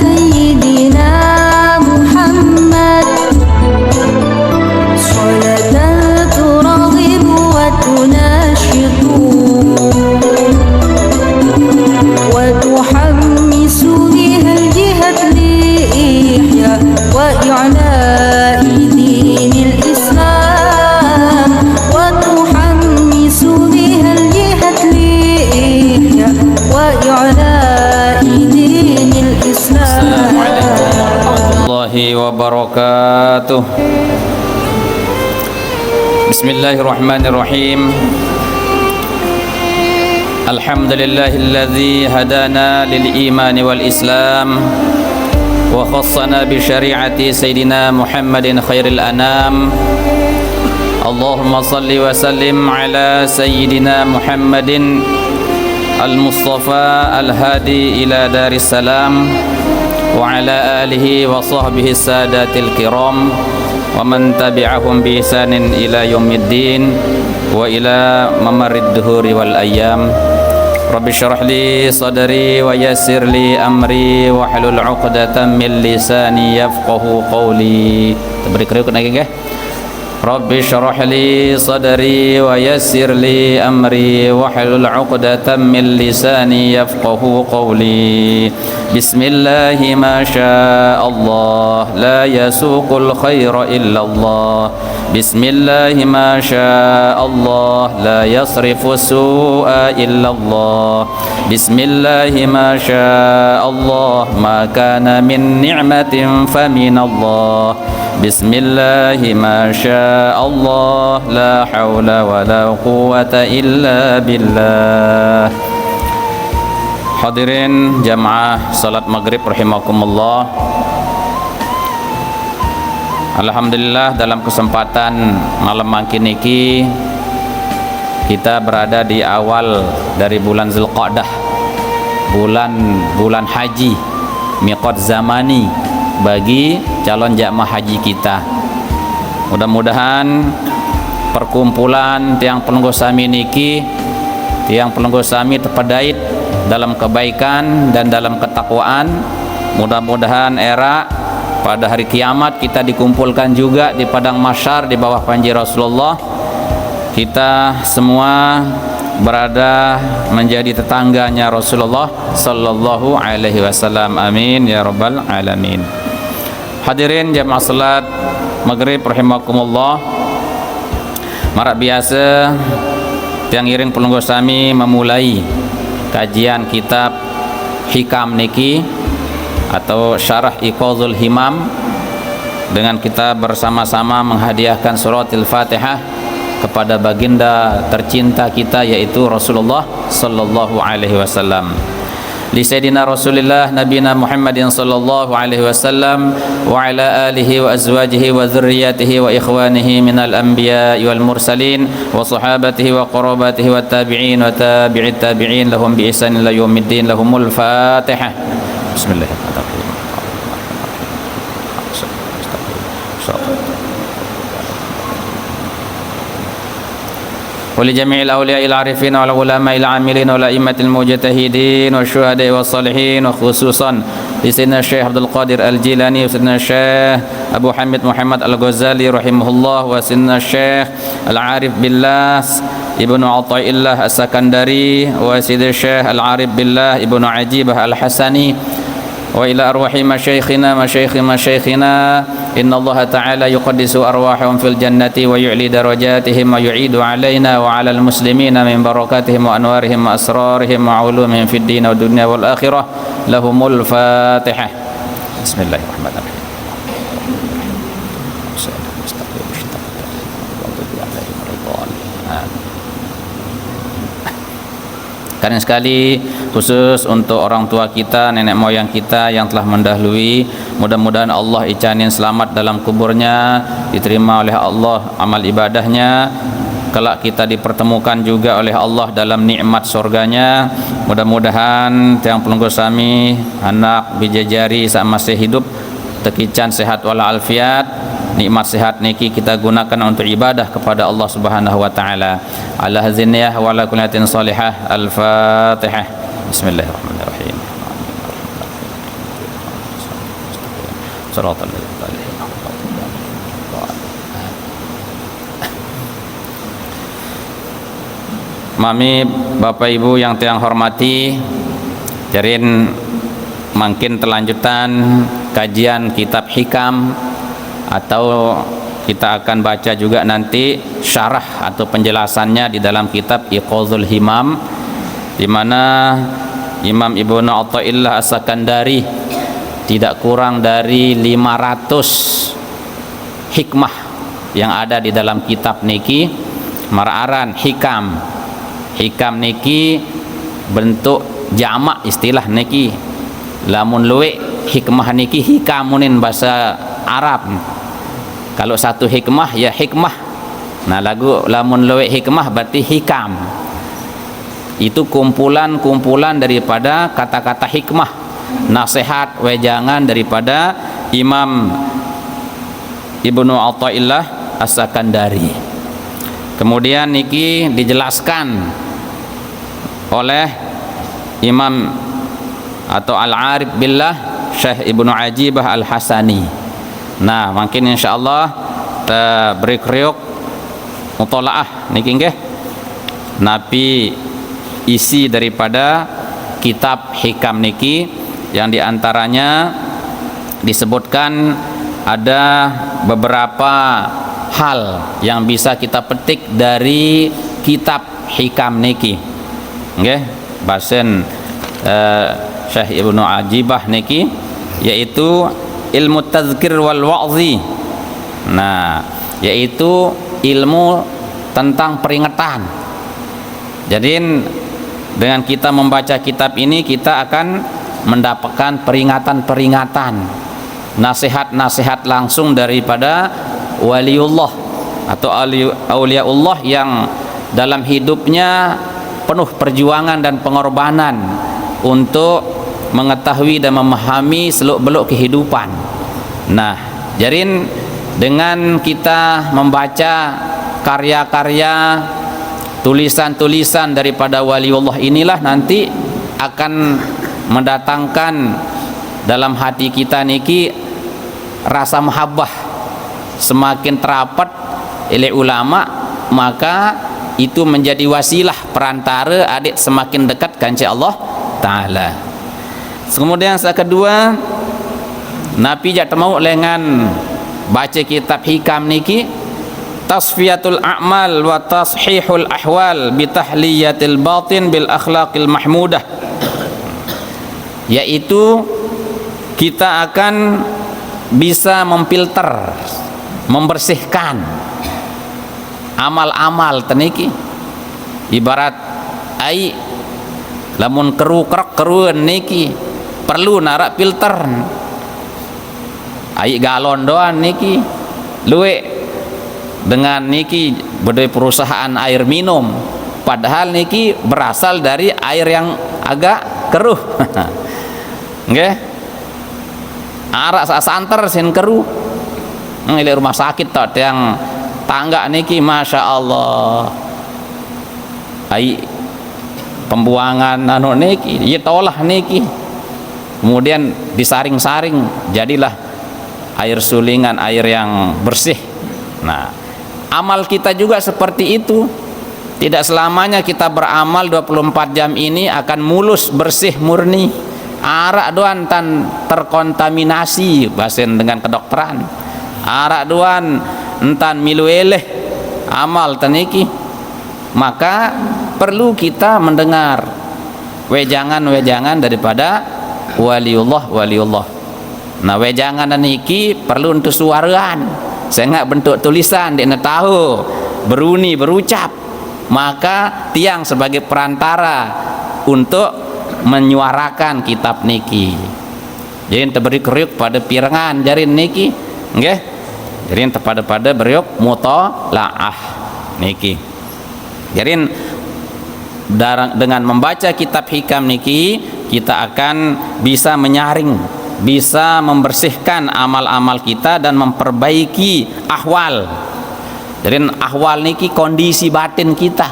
سيدنا محمد صلاة ترغب وتناشط وتحمس بها الجهة لإحياء وإعلاء دين الإسلام وتحمس بها الجهة لإحياء وإعلاء دين الإسلام. السلام عليكم ورحمة الله وبركاته. بسم الله الرحمن الرحيم. الحمد لله الذي هدانا للإيمان والإسلام وخصنا بشريعة سيدنا محمد خير الأنام. اللهم صل وسلم على سيدنا محمد المصطفى الهادي إلى دار السلام وعلى آله وصحبه السادات الكرام ومن تبعهم بإحسان إلى يوم الدين وإلى ممر الدهور والأيام. رب اشرح لي صدري ويسر لي أمري واحلل عقدة من لساني يفقه قولي. Beri kriuk lagi nggih. رب اشرح لي صدري ويسر لي أمري واحلل عقدة من لساني يفقه قولي. بسم الله ما شاء الله لا يسوق الخير إلا الله. بسم الله ما شاء الله لا يصرف السوء إلا الله. بسم الله ما شاء الله ما كان من نعمة فمن الله. بسم الله ما شاء الله لا حول ولا قوة إلا بالله. Hadirin jamaah salat maghrib rahimakumullah. Alhamdulillah dalam kesempatan malam mangkin niki kita berada di awal dari bulan Zulqa'dah, bulan haji, miqat zamani bagi calon jamaah haji kita. Mudah-mudahan perkumpulan tiang penunggu sami niki, tiang penunggu sami terpadait dalam kebaikan dan dalam ketakwaan. Mudah-mudahan era pada hari kiamat kita dikumpulkan juga di padang mahsyar di bawah panji Rasulullah. Kita semua berada menjadi tetangganya Rasulullah sallallahu alaihi wasallam. Amin ya rabbal alamin. Hadirin jamaah salat maghrib rahimakumullah. Marak biasa tiang iring pelunggu sami memulai kajian kitab Hikam niki atau Syarah Iqazul Himam dengan kita bersama-sama menghadiahkan surat Al-Fatihah kepada baginda tercinta kita yaitu Rasulullah sallallahu alaihi wasallam. Li sayyidina Rasulillah nabiyina Muhammadin sallallahu alaihi wasallam wa ala alihi wa azwajihi wa dzurriyyatihi wa ikhwanihi minal anbiya'i wal mursalin wa sahabatihi wa qarabatihi wat tabi'in wa tabi'it tabi'in lahum bi ihsan ila yaumiddin. Lahumul Fatihah. Bismillahirrahmanirrahim. ولجميع الأولياء العارفين والعلماء العاملين والأئمة المجتهدين والشهداء والصالحين وخصوصا لسيدنا الشيخ عبد القادر الجيلاني وسيدنا الشيخ أبو حميد محمد الغزالي رحمه الله وسيدنا الشيخ العارف بالله ابن عطاء الله السكندري وسيدنا الشيخ العارف بالله ابن عجيبة الحسني وإلى أرواح مشايخنا إن الله تعالى يقدس أرواحهم في الجنة ويعلي درجاتهم ويعيد علينا وعلى المسلمين من بركاتهم وأنوارهم وأسرارهم وعلومهم في الدين والدنيا والآخرة. لهم الفاتحة. بسم الله الرحمن الرحيم. Karena sekali khusus untuk orang tua kita, nenek moyang kita yang telah mendahului, mudah-mudahan Allah icanin selamat dalam kuburnya, diterima oleh Allah amal ibadahnya, kelak kita dipertemukan juga oleh Allah dalam nikmat surganya. Mudah-mudahan tiang pelunggu sami anak bijajari saat masih hidup tekican sehat walafiat, nikmat sehat niki kita gunakan untuk ibadah kepada Allah Subhanahu wa taala. Ala haziniyah wa ala kullatin salihah. Al-Fatihah. Bismillahirrahmanirrahim. Shiratal ladzina Mami, Bapak Ibu yang tiang hormati, jarin makin telanjutan kajian kitab hikam, atau kita akan baca juga nanti syarah atau penjelasannya di dalam kitab Iqazul Himam, di mana Imam Ibnu Athaillah As-Sakandari tidak kurang dari 500 hikmah yang ada di dalam kitab niki mararan hikam. Hikam niki bentuk jamak istilah niki, lamun luwe hikmah niki hikamunin bahasa Arab. Kalau satu hikmah ya hikmah, nah lagu lamun luwe hikmah berarti hikam. Itu kumpulan-kumpulan daripada kata-kata hikmah, nasihat, wejangan daripada Imam Ibnu Athaillah As-Sakandari. Kemudian niki dijelaskan oleh Imam atau Al-Arif Billah Syekh Ibnu Ajibah Al-Hasani. Nah, mungkin insyaallah kita beri kriuk mutalaah niki nggih. Napi isi daripada kitab hikam niki yang diantaranya disebutkan ada beberapa hal yang bisa kita petik dari kitab hikam niki nggih basen Syekh Ibnu Ajibah niki, yaitu ilmu tazkir wal wa'zi. Nah, yaitu ilmu tentang peringatan. Jadi dengan kita membaca kitab ini kita akan mendapatkan peringatan-peringatan, nasihat-nasihat langsung daripada waliullah atau auliaullah yang dalam hidupnya penuh perjuangan dan pengorbanan untuk mengetahui dan memahami seluk-beluk kehidupan. Nah, jadi dengan kita membaca karya-karya, tulisan-tulisan daripada waliullah inilah nanti akan mendatangkan dalam hati kita niki rasa mahabbah semakin terapat oleh ulama, maka itu menjadi wasilah perantara adik semakin dekat kanci Allah Ta'ala. Kemudian yang kedua, Nabi jak mau dengan baca kitab hikam niki tasfiyatul a'mal wa tashihul ahwal bi tahliyatil batin bil akhlaqil mahmudah, yaitu kita akan bisa memfilter, membersihkan amal-amal teniki. Ibarat ai lamun keru-kerak keruan niki perlu narak filter. Ai galon doan niki luwe dengan niki berdaya perusahaan air minum, padahal niki berasal dari air yang agak keruh. Nggih, arak santer sen keruh. Ini rumah sakit tak yang tangga niki, masya Allah, ai pembuangan anu niki, ya tolah niki, kemudian disaring-saring, jadilah air sulingan, air yang bersih. Nah, amal kita juga seperti itu. Tidak selamanya kita beramal 24 jam ini akan mulus, bersih, murni. Arak doan tan terkontaminasi, bahasan dengan kedokteran. Arak doan entan milueleh amal teniki, maka perlu kita mendengar wejangan-wejangan daripada waliullah. Nah, wejangan niki perlu untuk suaraan, sehingga bentuk tulisan dia tahu beruni berucap, maka tiang sebagai perantara untuk menyuarakan kitab niki. Jadi terberi kriuk pada pirangan jarin niki, nggih. Jadi pada beriuk mutalaah niki. Jadi dengan membaca kitab hikam niki kita akan bisa menyaring, bisa membersihkan amal-amal kita dan memperbaiki ahwal. Jadi ahwal niki kondisi batin kita.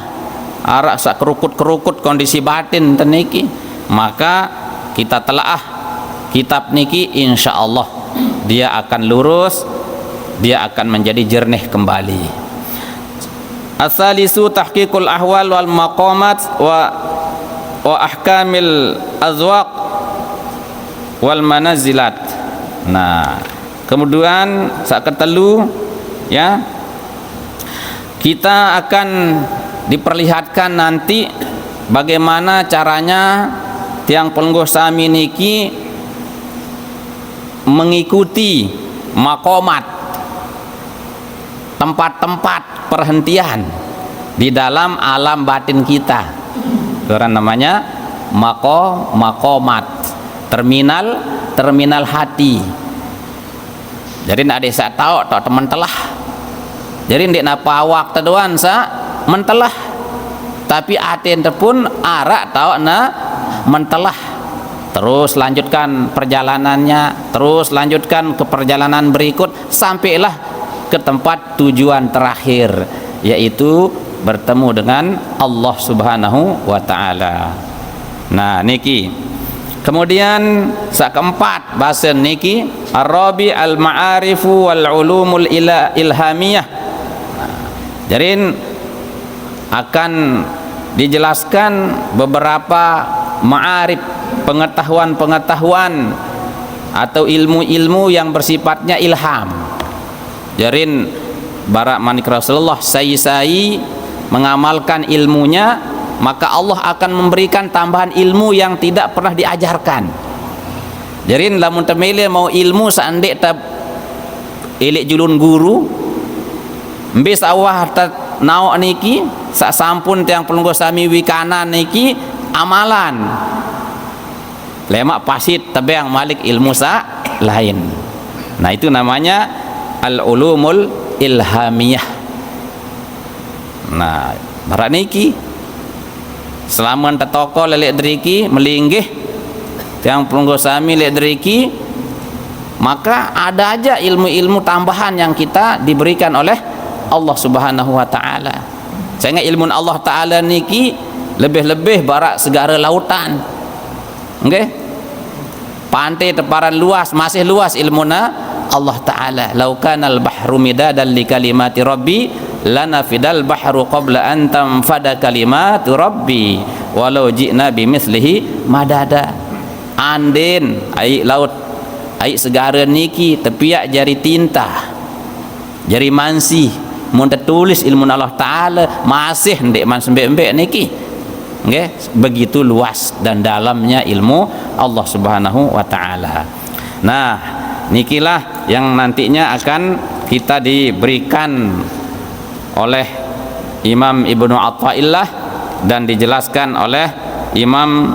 Arak sak kerukut-kerukut kondisi batin teniki, maka kita telaah kitab niki insyaallah dia akan lurus, dia akan menjadi jernih kembali. As-salisu tahqiqul ahwal wal maqamat wa ahkamil azwaq wal manazilat. Nah, kemudian saat ketelu ya, kita akan diperlihatkan nanti bagaimana caranya tiang pelengguh sami niki mengikuti maqamat, tempat-tempat perhentian di dalam alam batin kita. Itu namanya maqamat, terminal hati. Jadi nak ada sak tahu teman telah. Jadi ndik napa awak teduan sa mentelah, tapi aten pun arak tahu na mentelah. Terus lanjutkan perjalanannya, terus lanjutkan ke perjalanan berikut sampailah ke tempat tujuan terakhir, yaitu bertemu dengan Allah Subhanahu wa taala. Nah niki. Kemudian sak keempat bahasa niki ar-rabi al-ma'arifu wal ulumul ilhamiyah. Jadi akan dijelaskan beberapa ma'arif, pengetahuan-pengetahuan atau ilmu-ilmu yang bersifatnya ilham. Jadi barak manik Rasulullah sai mengamalkan ilmunya, maka Allah akan memberikan tambahan ilmu yang tidak pernah diajarkan. Jadi lamun temele mau ilmu seandek tab ilik julun guru mbis awah naok niki sak sampun tiang pelungguh sami wikanan niki amalan lemak pasit tebeng malik ilmu sa lain. Nah itu namanya al-ulumul ilhamiyah. Nah barak niki selama tetoko lelek deriki melinggih tiang pelungguh sami lelek deriki, maka ada aja ilmu-ilmu tambahan yang kita diberikan oleh Allah Subhanahu wa taala. Sehingga ilmu Allah taala niki lebih-lebih barak segara lautan. Nggih? Pantai teparan luas, masih luas ilmuna Allah taala. Lau kanal bahru midadan li kalimati rabbi lanafidal bahru qabla an tanfada kalimatu rabbi walau ji'na bimithlihi madada. Andin ai laut ai segara niki tepiak jari tinta, jari mansi mun tertulis ilmu Allah taala masih ndek man sembek-mbek niki. Nggih, begitu luas dan dalamnya ilmu Allah Subhanahu wa taala. Nah, nikilah yang nantinya akan kita diberikan oleh Imam Ibnu Athaillah dan dijelaskan oleh Imam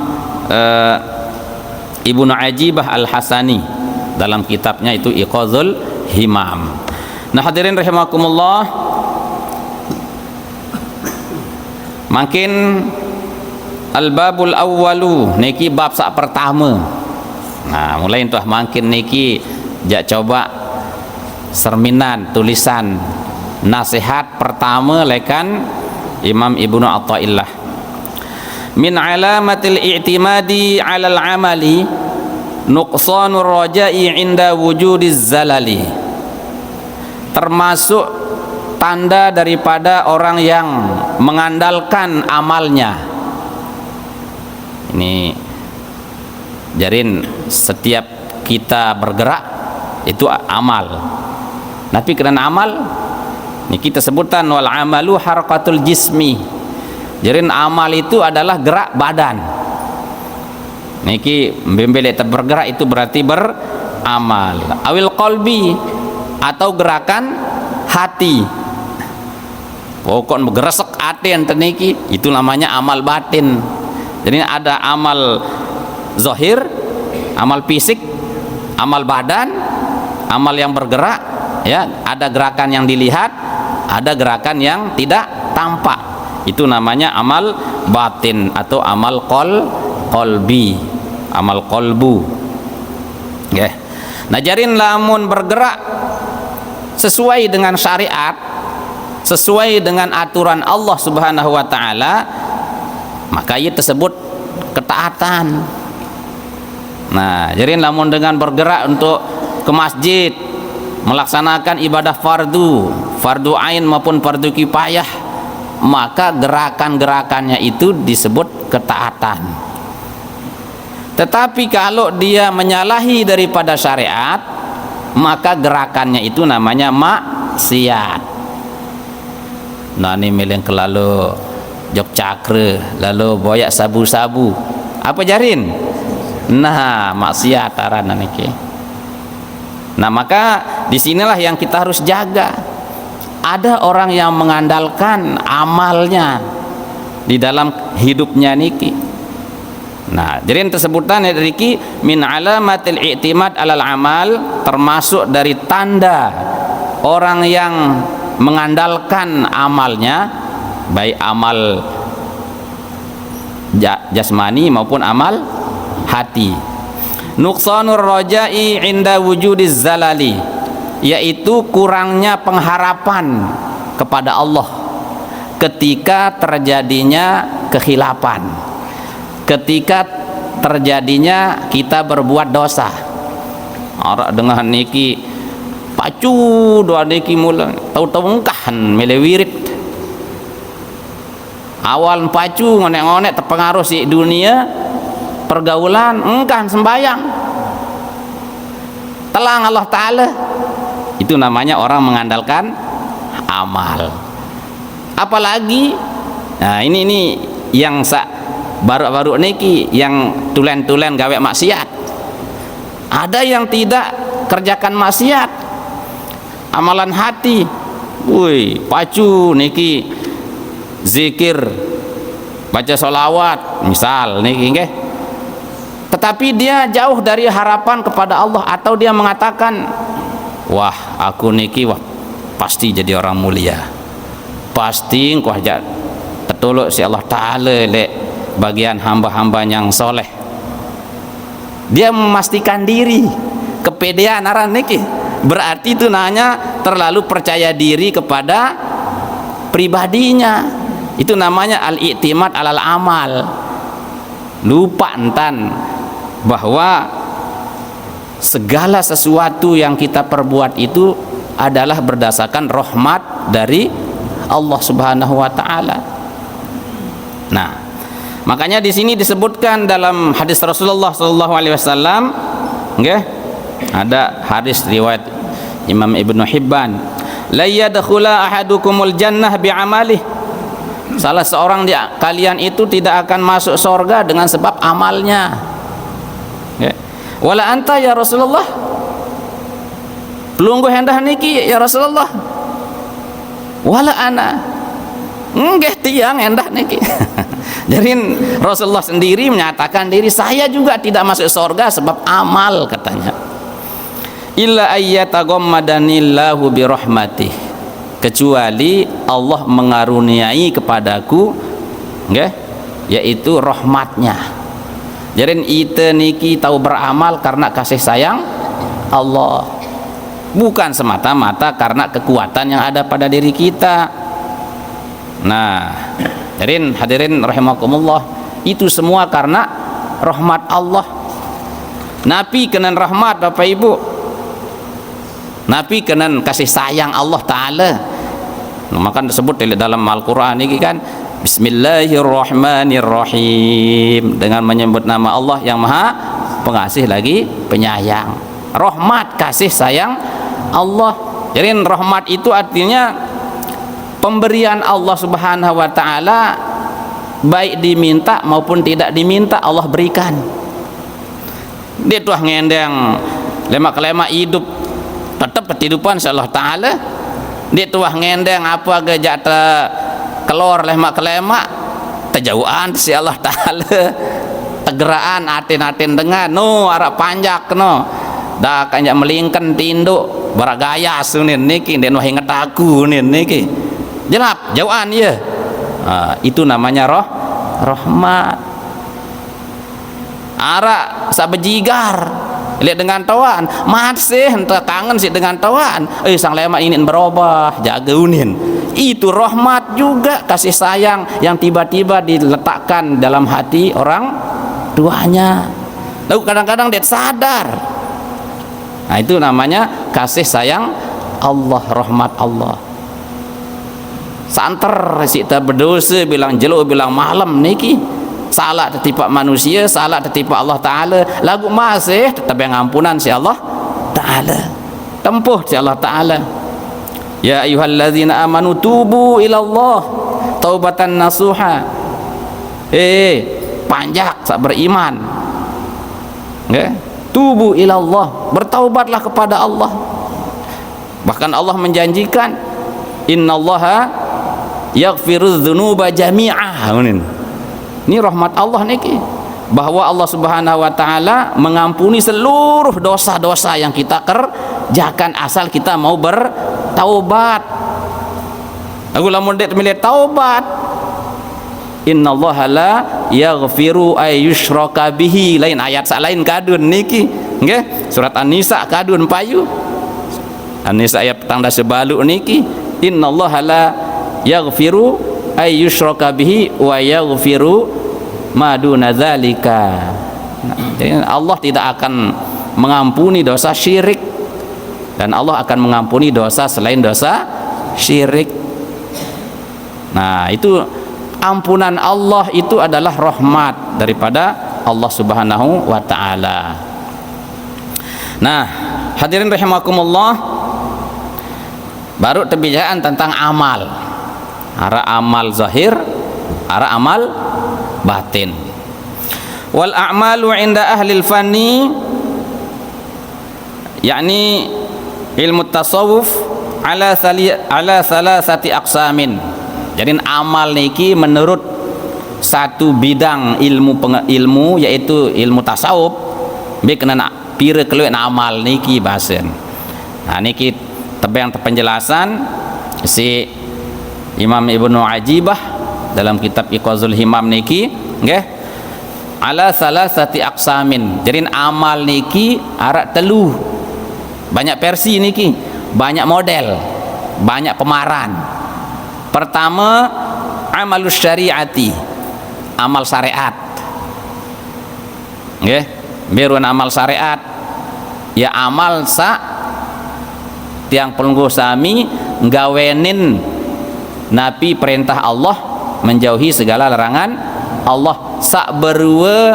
Ibnu Ajibah Al-Hasani dalam kitabnya itu Iqazul Himam. Nah hadirin rahimakumullah, makin al-babul awwalu niki bab sak pertama. Nah mulai entah makin niki jak coba serminan tulisan nasihat pertama lekan Imam Ibnu Athaillah. Min alamatil i'timadi 'alal 'amali nuqsanur raja'i 'inda wujudiz zalali. Termasuk tanda daripada orang yang mengandalkan amalnya. Ini jarin setiap kita bergerak itu amal. Tapi kerana amal ini kita sebutan wal amalu harakatul jismi. Jadi amal itu adalah gerak badan. Niki mbembele bergerak itu berarti beramal. Awil qalbi atau gerakan hati. Pokok bergeresek hati enten niki itu namanya amal batin. Jadi ada amal zahir, amal fisik, amal badan, amal yang bergerak, ya, ada gerakan yang dilihat, ada gerakan yang tidak tampak. Itu namanya amal batin atau amal qalbi, amal qalbu. Okay. Nah jarin lamun bergerak sesuai dengan syariat, sesuai dengan aturan Allah Subhanahu wa taala, maka ia tersebut ketaatan. Nah, jadi lamun dengan bergerak untuk ke masjid melaksanakan ibadah fardu ain maupun fardu kifayah, maka gerakan-gerakannya itu disebut ketaatan. Tetapi kalau dia menyalahi daripada syariat, maka gerakannya itu namanya maksiat. Nah ini milih kelalu jok cakre, lalu boyak sabu-sabu, apa jarin? Nah maksiat arana niki. Nah maka disinilah yang kita harus jaga. Ada orang yang mengandalkan amalnya di dalam hidupnya niki. Nah, jadi tersebutkan dari min alamatil i'timad alal amal, termasuk dari tanda orang yang mengandalkan amalnya, baik amal jasmani maupun amal hati. Nuqsanur raja'i inda wujudiz zalali, yaitu kurangnya pengharapan kepada Allah ketika terjadinya kekhilafan, ketika terjadinya kita berbuat dosa. Orang dengan niki pacu doa niki mula tahu-tahu engkahan melewirit awal pacu ngonek-ngonek terpengaruh si dunia pergaulan, engkahan sembayang telang Allah Ta'ala. Itu namanya orang mengandalkan amal. Apalagi nah ini yang baru-baru niki yang tulen-tulen gawe maksiat. Ada yang tidak kerjakan maksiat, amalan hati, woi pacu niki zikir, baca sholawat misal niki nggih, tetapi dia jauh dari harapan kepada Allah, atau dia mengatakan wah aku niki wah pasti jadi orang mulia, pasti engkau aja tertolak si Allah Ta'ala lek bagian hamba-hamba yang soleh. Dia memastikan diri, kepedean aran niki, berarti itu nanya terlalu percaya diri kepada pribadinya. Itu namanya al-i'timad alal amal, lupa entan bahwa segala sesuatu yang kita perbuat itu adalah berdasarkan rahmat dari Allah Subhanahu wa Ta'ala. Nah, makanya di sini disebutkan dalam hadis Rasulullah sallallahu alaihi wasallam, nggih, ada hadis riwayat Imam Ibnu Hibban, la yadkhula ahadukumul jannah bi'amalih, salah seorang di kalian itu tidak akan masuk surga dengan sebab amalnya. Nggih. Wala anta ya Rasulullah, pelungguh hendah niki ya Rasulullah. Wala ana, nggih tiang hendah niki. Jadi Rasulullah sendiri menyatakan diri, saya juga tidak masuk surga sebab amal, katanya. Illa ayyataghammadanillahu birahmatih, kecuali Allah mengaruniai kepadaku, nggih, yaitu rahmatnya. Jadi kita niki tahu beramal karena kasih sayang Allah, bukan semata-mata karena kekuatan yang ada pada diri kita. Nah, hadirin rahimakumullah, itu semua karena rahmat Allah. Nabi kenan rahmat Bapak Ibu, Nabi kenan kasih sayang Allah Ta'ala. Maka disebut dalam Al-Quran ini kan, Bismillahirrahmanirrahim, dengan menyebut nama Allah yang maha pengasih lagi penyayang. Rahmat, kasih sayang Allah. Jadi rahmat itu artinya pemberian Allah Subhanahu wa Ta'ala, baik diminta maupun tidak diminta Allah berikan. Dia tuh ngendeng lemak-lemak hidup tetap kehidupan Allah Ta'ala. Dia tuh ngendeng apa gejak kelor lemak-lemak terjauhan si Allah Ta'ala, tegeraan atin-atin dengan no arah panjak no dah kanjak melingkan tinduk baragaya sunin niki den wah inget aku niki jelap jauhan ya. Itu namanya rahmat. Ara sabejigar lihat dengan tawan masih entah kangen sih dengan tawan, sang lemak ini berubah jaga unin. Itu rahmat juga, kasih sayang yang tiba-tiba diletakkan dalam hati orang tuanya. Lalu kadang-kadang dia sadar Nah, itu namanya kasih sayang Allah, rahmat Allah. Santer kita berdosa bilang jeluk bilang malam niki, salah tertipak manusia, salah tertipak Allah Ta'ala, lagu masih tetap yang ampunan si Allah Ta'ala, tempuh si Allah Ta'ala. Ya ayyuhalladzina amanu tubu ilallah taubatan nasuha. Panjak sak beriman, okay? Tubu ilallah, bertaubatlah kepada Allah. Bahkan Allah menjanjikan innallaha yaghfirudz dzunuba jami'ah. Ini rahmat Allah niki, bahwa Allah Subhanahu wa taala mengampuni seluruh dosa-dosa yang kita kerjakan asal kita mau bertaubat. Aku lamun det milih taubat. Innallaha la yaghfiru ay yushraka bihi, lain ayat sak lain kadun niki nggih, surat An-Nisa kadun payu. An-Nisa ayat tangda sebalu niki, innallaha la yaghfiru ay yushraka bihi wa yaghfiru ma duna dzalika. Jadi Allah tidak akan mengampuni dosa syirik, dan Allah akan mengampuni dosa selain dosa syirik. Nah, itu ampunan Allah itu adalah rahmat daripada Allah Subhanahu wa taala. Nah, hadirin rahimakumullah, baru pembicaraan tentang amal. Ara amal zahir, ara amal batin. Wal a'malu 'inda ahli al-fanni, yakni ilmu tasawuf ala salasati aqsamin. Jadi amal niki menurut satu bidang ilmu yaitu ilmu tasawuf, bi kena pira keluar amal niki bahasan. Nah niki tebang penjelasan si Imam Ibnu Ajibah dalam kitab Iqazul Himam niki nggih, ala salasati aqsamin. Jadi amal niki arak telu, banyak versi niki, banyak model, banyak pemaran. Pertama, amalus syariati, amal syariat. Nggih, biruan amal syariat ya amal sa tiang pelungguh sami nggawenin napi perintah Allah, menjauhi segala larangan Allah, sak berue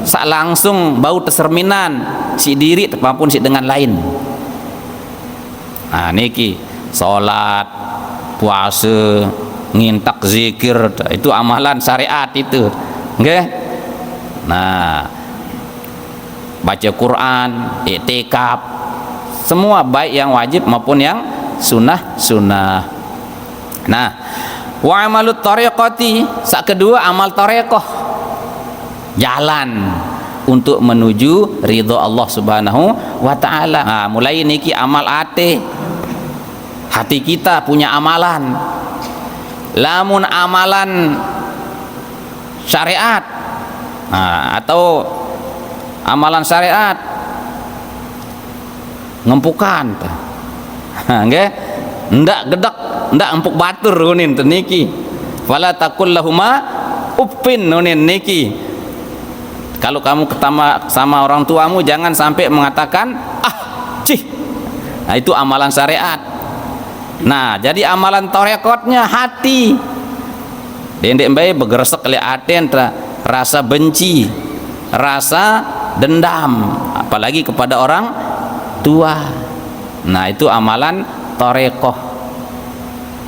sak langsung bau terserminan si diri maupun si dengan lain. Nah niki salat, puasa, ngintak zikir, itu amalan syariat itu, nggih. Nah, baca Quran, i'tikaf, semua baik yang wajib maupun yang sunnah. Nah, wa amalut tariqati, sak kedua amal tariqah, jalan untuk menuju ridho Allah Subhanahu wa taala. Nah, mulai niki amal hati kita punya amalan. Lamun amalan syariat, nah, atau amalan syariat ngempukan, nggih, ndak gedek, ndak empuk batur nunin niki. Fala taqul lahuma uffin nunin niki. Kalau kamu ketemu sama orang tuamu jangan sampai mengatakan cih. Nah, itu amalan syariat. Nah, jadi amalan torekotnya hati. Dendek bae begeresek li aten rasa benci, rasa dendam, apalagi kepada orang tua. Nah, itu amalan torekoh.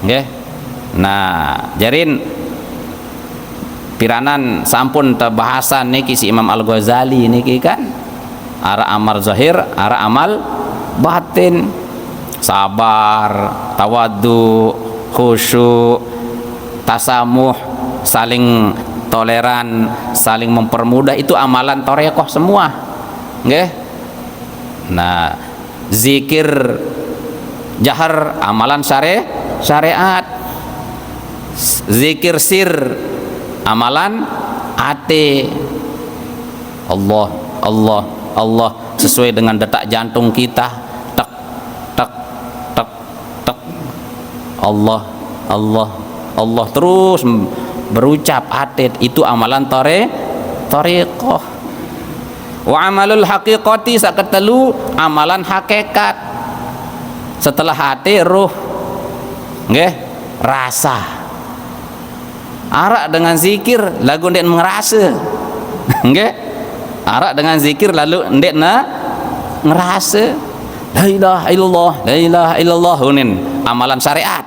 Nggih. Nah, jarin piranan sampun bahasan niki si Imam Al-Ghazali niki kan. Ara amal zahir, ara amal batin. Sabar, tawadhu, khusyuk, tasamuh, saling toleran, saling mempermudah, itu amalan torekoh semua, nggih. Nah, zikir jahar amalan syariat, zikir sir amalan ate. Allah, Allah, Allah sesuai dengan detak jantung kita. Allah, Allah, Allah terus berucap atit, itu amalan tariqah. Wa amalul haqiqati saketelu amalan hakikat. Setelah hati ruh, nggih, rasa. Arak dengan zikir lagu ndek ngerasa. Nggih. Arak dengan zikir lalu ndek ngerasa. La ilaha illallah, la ilaha illallah unin amalan syariat.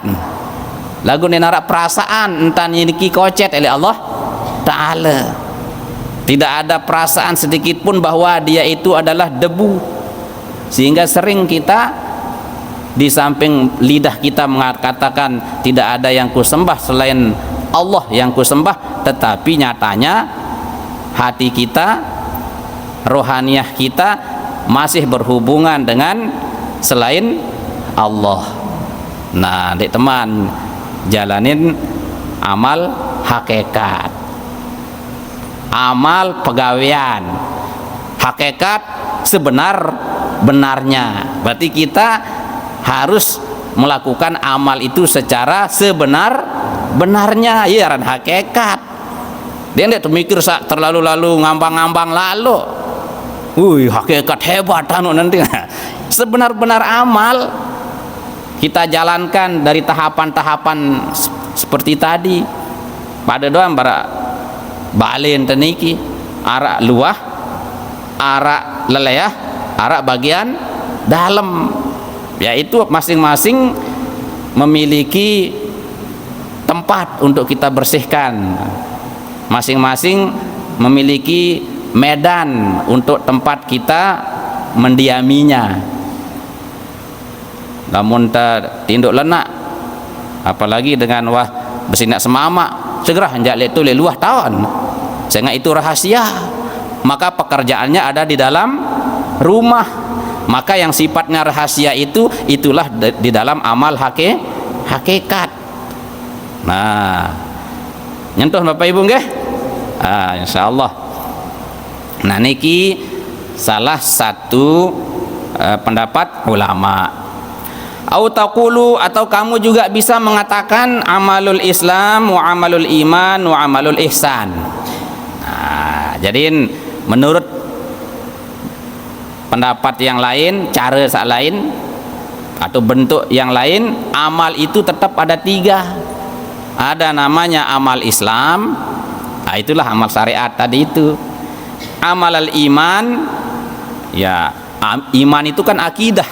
Lagu ndek narak perasaan entan niki kocet oleh Allah Ta'ala. Tidak ada perasaan sedikit pun bahwa dia itu adalah debu, sehingga sering kita di samping lidah kita mengatakan tidak ada yang kusembah selain Allah yang kusembah, tetapi nyatanya hati kita, rohaniah kita masih berhubungan dengan selain Allah. Nah, dek teman, jalanin amal hakikat, amal pegawaian, hakikat sebenar-benarnya. Berarti kita harus melakukan amal itu secara sebenar-benarnya, ya ran hakikat. Dia tidak mikir terlalu-lalu ngambang-ngambang lalu. Hakikat hebat anu nanti. Sebenar-benar amal kita jalankan dari tahapan-tahapan seperti tadi. Pada doang para balen teniki, arak luah, arak leleyah, arak bagian dalam, yaitu masing-masing memiliki tempat untuk kita bersihkan, masing-masing memiliki medan untuk tempat kita mendiaminya. Namun tinduk lenak, apalagi dengan wah bersinak semama, segera hendak itu leluah tahun, sehingga itu rahasia. Maka pekerjaannya ada di dalam rumah. Maka yang sifatnya rahasia itulah di dalam amal hakikat. Nah, nyentuh Bapak Ibu nggih? Insyaallah. Nah, niki salah satu pendapat ulama. Au taqulu, atau kamu juga bisa mengatakan amalul Islam wa amalul iman wa amalul ihsan. Nah, jadi menurut pendapat yang lain, cara lain atau bentuk yang lain, amal itu tetap ada 3. Ada namanya amal Islam, itulah amal syariat tadi itu. Amal al-iman, ya iman itu kan akidah,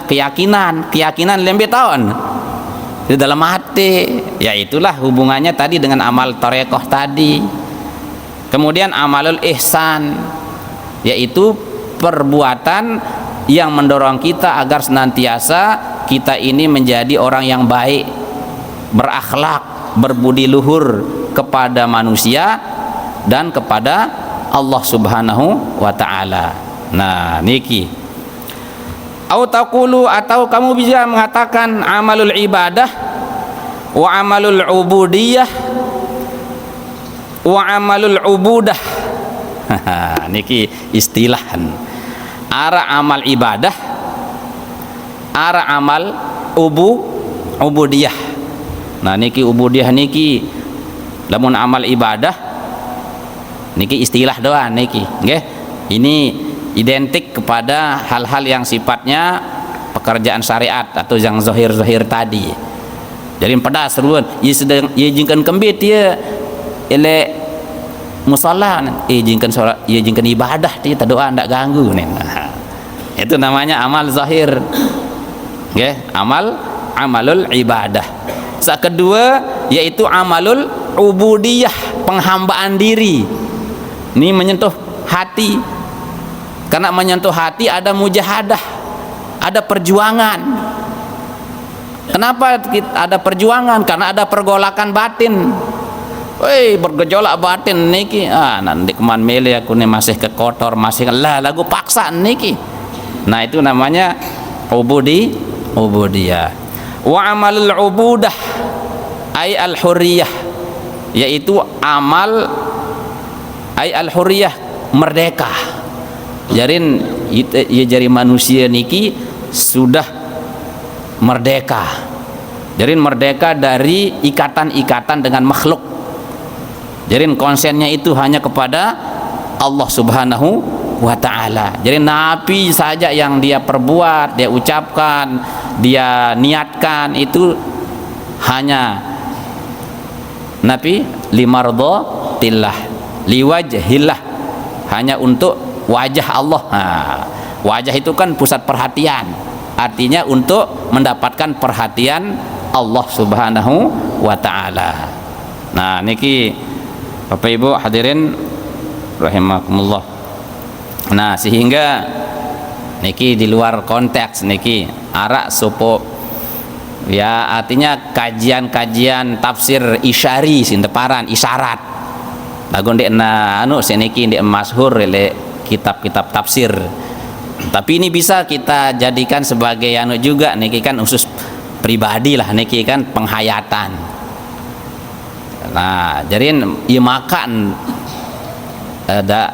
keyakinan lembe tahun di dalam hati, ya itulah hubungannya tadi dengan amal tarekoh tadi. Kemudian amalul ihsan, yaitu perbuatan yang mendorong kita agar senantiasa kita ini menjadi orang yang baik, berakhlak, berbudi luhur kepada manusia dan kepada Allah Subhanahu wa ta'ala. Nah, niki. Au taqulu, atau kamu bisa mengatakan amalul ibadah wa amalul ubudiyah wa amalul ubudah. Niki istilahan. Ara amal ibadah, ara amal ubudiyah. Nah, niki ubudiyah niki lamun amal ibadah niki istilah doang niki, nggih. Ini identik kepada hal-hal yang sifatnya pekerjaan syariat atau yang zahir-zahir tadi. Jadi pedas ruan, ia sedang ia jingkan kembit dia ele musalla, jingkan solat, ia jingkan ibadah dia tak doa ndak ganggu nih. Nah, itu namanya amal zahir. Nggih, amalul ibadah. Sak kedua yaitu amalul ubudiyah, penghambaan diri. Ini menyentuh hati. Karena menyentuh hati ada mujahadah, ada perjuangan. Kenapa ada perjuangan? Karena ada pergolakan batin. Bergejolak batin niki. Nanti keman mele aku nih masih kekotor, masih lah lagu paksa niki. Nah, itu namanya ubudiyah. Wa amalul ubudah ay al-hurriyah, yaitu amal ay al-hurriyah, merdeka. Jarin ya jari manusia niki sudah merdeka. Jarin merdeka dari ikatan-ikatan dengan makhluk. Jarin konsennya itu hanya kepada Allah Subhanahu wa ta'ala. Jadi Nabi saja yang dia perbuat, dia ucapkan, dia niatkan itu hanya Nabi limardhatillah, liwajhillah, hanya untuk wajah Allah. Wajah itu kan pusat perhatian, artinya untuk mendapatkan perhatian Allah Subhanahu wa ta'ala. Nah niki Bapak Ibu hadirin rahimakumullah. Nah sehingga niki di luar konteks niki arak sopo ya, artinya kajian-kajian tafsir isyari sinteparan isyarat lagu ndek na anu seniki ndek masyhur le kitab-kitab tafsir. Tapi ini bisa kita jadikan sebagai anu juga niki kan khusus pribadi lah, niki kan penghayatan. Nah jadi ya makan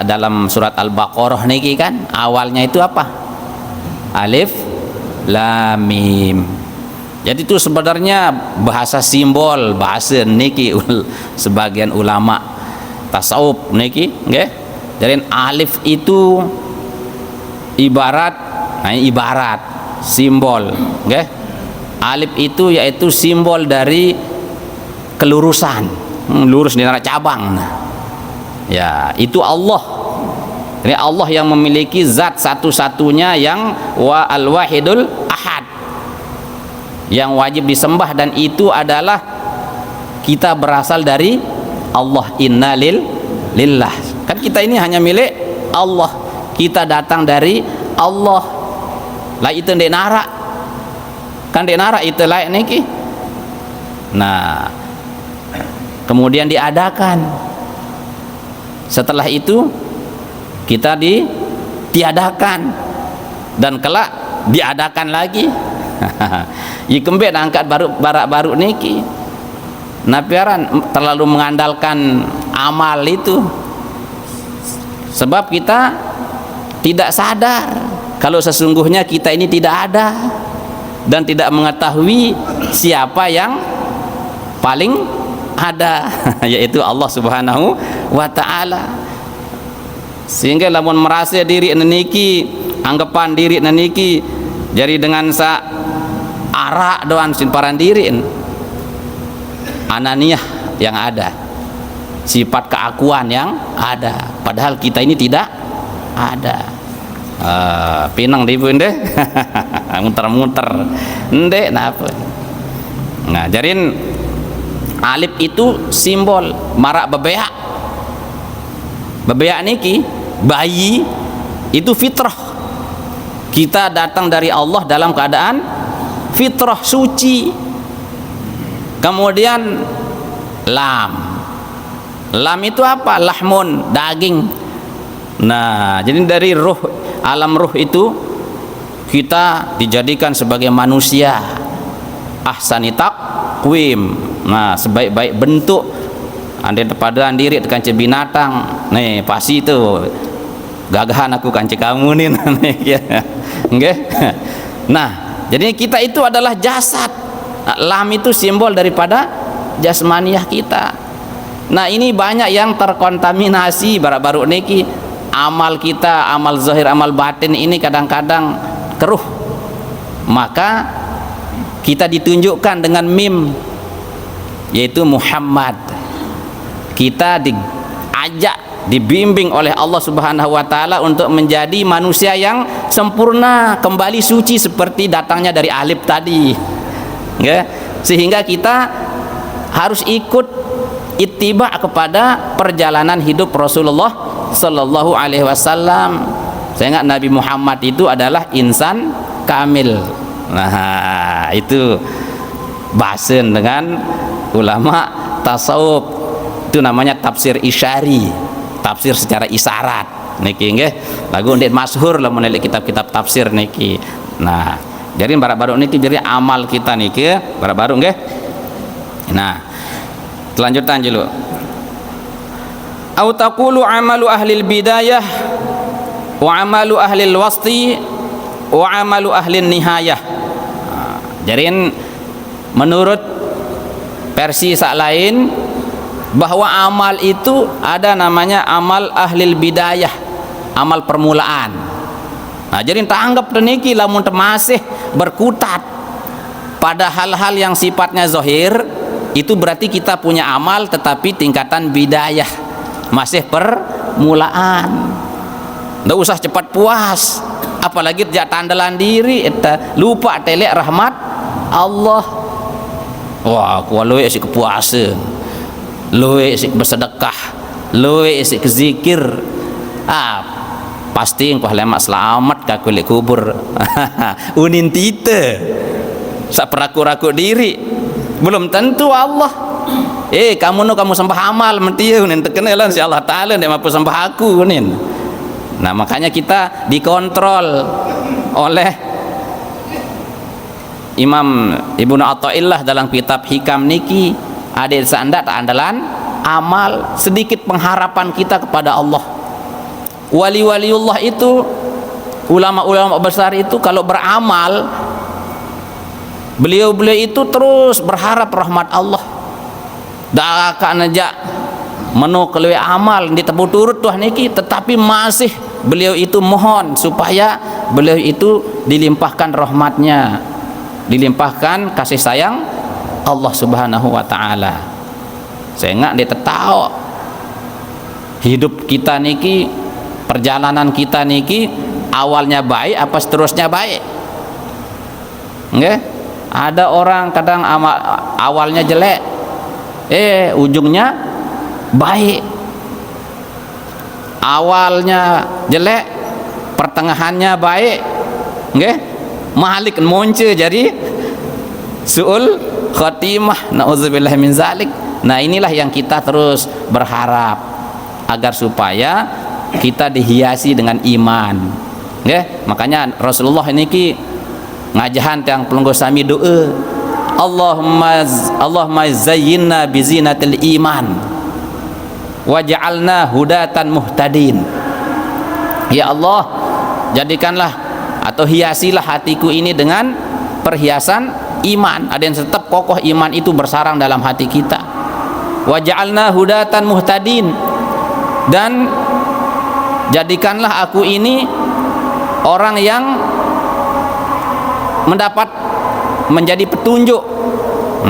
dalam surat Al-Baqarah niki kan awalnya itu apa? Alif Lam Mim. Jadi itu sebenarnya bahasa simbol, bahasa niki sebagian ulama tasawuf niki nggih. Jadi alif itu ibarat simbol nggih. Alif itu yaitu simbol dari kelurusan, lurus di antara cabang. Ya, itu Allah. Ini Allah yang memiliki zat satu-satunya yang al-wahidul ahad, yang wajib disembah, dan itu adalah kita berasal dari Allah. Inna lillah. Kan kita ini hanya milik Allah. Kita datang dari Allah. Lah itu ndek nara. Kan ndek nara itu layak niki. Nah, kemudian diadakan. Setelah itu kita ditiadakan dan kelak diadakan lagi. Ikembe angkat baru niki. Napiaran terlalu mengandalkan amal itu. Sebab kita tidak sadar kalau sesungguhnya kita ini tidak ada dan tidak mengetahui siapa yang paling ada, yaitu Allah Subhanahu wa ta'ala. Sehingga lamun merasa diri niki, anggapan diri niki, jadi dengan sa arak doan sinparan diri ananiyah yang ada, sifat keakuan yang ada, padahal kita ini tidak ada. Pinang di ibu deh muter-muter ndek napa. Nah jarin alif itu simbol marak bebeak. Bebeak niki bayi itu fitrah. Kita datang dari Allah dalam keadaan fitrah suci. Kemudian lam. Lam itu apa? Lahmun, daging. Nah, jadi dari ruh, alam ruh itu kita dijadikan sebagai manusia. Ahsani taqwim. Nah, sebaik-baik bentuk. Andai tepadaan diri tekan binatang. Nih, pasti itu gagahan aku kanci kamu nih. Nggih. Nah, jadi kita itu adalah jasad. Nah, lam itu simbol daripada jasmaniah kita. Nah, ini banyak yang terkontaminasi baru niki. Amal kita, amal zahir, amal batin ini kadang-kadang keruh. Maka kita ditunjukkan dengan mim, yaitu Muhammad. Kita diajak, dibimbing oleh Allah Subhanahu wa ta'ala untuk menjadi manusia yang sempurna, kembali suci seperti datangnya dari alif tadi. Ya, sehingga kita harus ikut ittiba kepada perjalanan hidup Rasulullah sallallahu alaihi wasallam. Saya ingat Nabi Muhammad itu adalah insan kamil. Nah, itu bahasan dengan ulama tasawuf. Itu namanya tafsir isyari, tafsir secara isyarat niki nggih. Lagu ndek masyhur lah menelik kitab-kitab tafsir niki. Nah, jadi baru niki jadi amal kita niki baru nggih. Nah, kelanjutan dulu. Au taqulu amalu ahli bidayah wa amalu ahli wasti wa amalu ahli nihayah. Jadi menurut versi sak lain bahwa amal itu ada namanya amal ahlil bidayah, amal permulaan. Nah, jadi tak anggap niki lamun masih berkutat pada hal-hal yang sifatnya zahir, itu berarti kita punya amal tetapi tingkatan bidayah, masih permulaan. Nggak usah cepat puas, apalagi tidak tandalan diri, lupa telek rahmat Allah. Wah, aku loe isik puasa, loe isik bersedekah, loe isik zikir. Pasti engkau lemak selamat ka kulit kubur. Unin tite sak peraku-raku diri, belum tentu Allah. Kamu sembah amal mentiu nin terkenalan si Allah Taala ndak mampu sembah aku nin. Nah, makanya kita dikontrol oleh Imam Ibnu Athaillah dalam kitab Hikam niki, ada sandat andalan amal, sedikit pengharapan kita kepada Allah. Wali-waliullah itu, ulama-ulama besar itu kalau beramal, beliau-beliau itu terus berharap rahmat Allah. Dak akan aja menu keluar amal ditebu turut tuh niki, tetapi masih beliau itu mohon supaya beliau itu dilimpahkan rahmatnya, dilimpahkan kasih sayang Allah Subhanahu wa taala. Sehingga dia tahu hidup kita niki, perjalanan kita niki awalnya baik apa seterusnya baik. Nggih? Ada orang kadang awalnya jelek, ujungnya baik. Awalnya jelek, pertengahannya baik. Nggih? Malik muncul jadi suul khatimah, nauzubillah min zalik. Nah, inilah yang kita terus berharap agar supaya kita dihiasi dengan iman. Nggih, makanya Rasulullah niki ngajahan yang pelungguh sami doa, Allahumma zayyinna bizinatil iman waj'alna hudatan muhtadin. Ya Allah, jadikanlah atau hiasilah hatiku ini dengan perhiasan iman. Ada yang tetap kokoh iman itu bersarang dalam hati kita. Waj'alna hudatan muhtadin, dan jadikanlah aku ini orang yang mendapat menjadi petunjuk.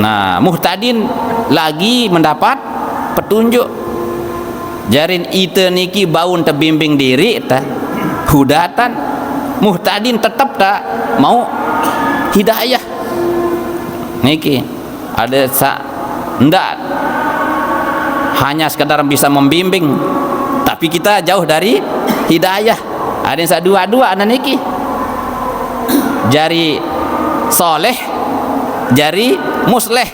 Nah, muhtadin lagi mendapat petunjuk. Jarin ite niki baun terbimbing diri ta hudatan, muhtadin tetap tak mau hidayah. Niki ada ndak hanya sekadar bisa membimbing, tapi kita jauh dari hidayah. Ada yang dua-dua anak niki, jari soleh, jari musleh.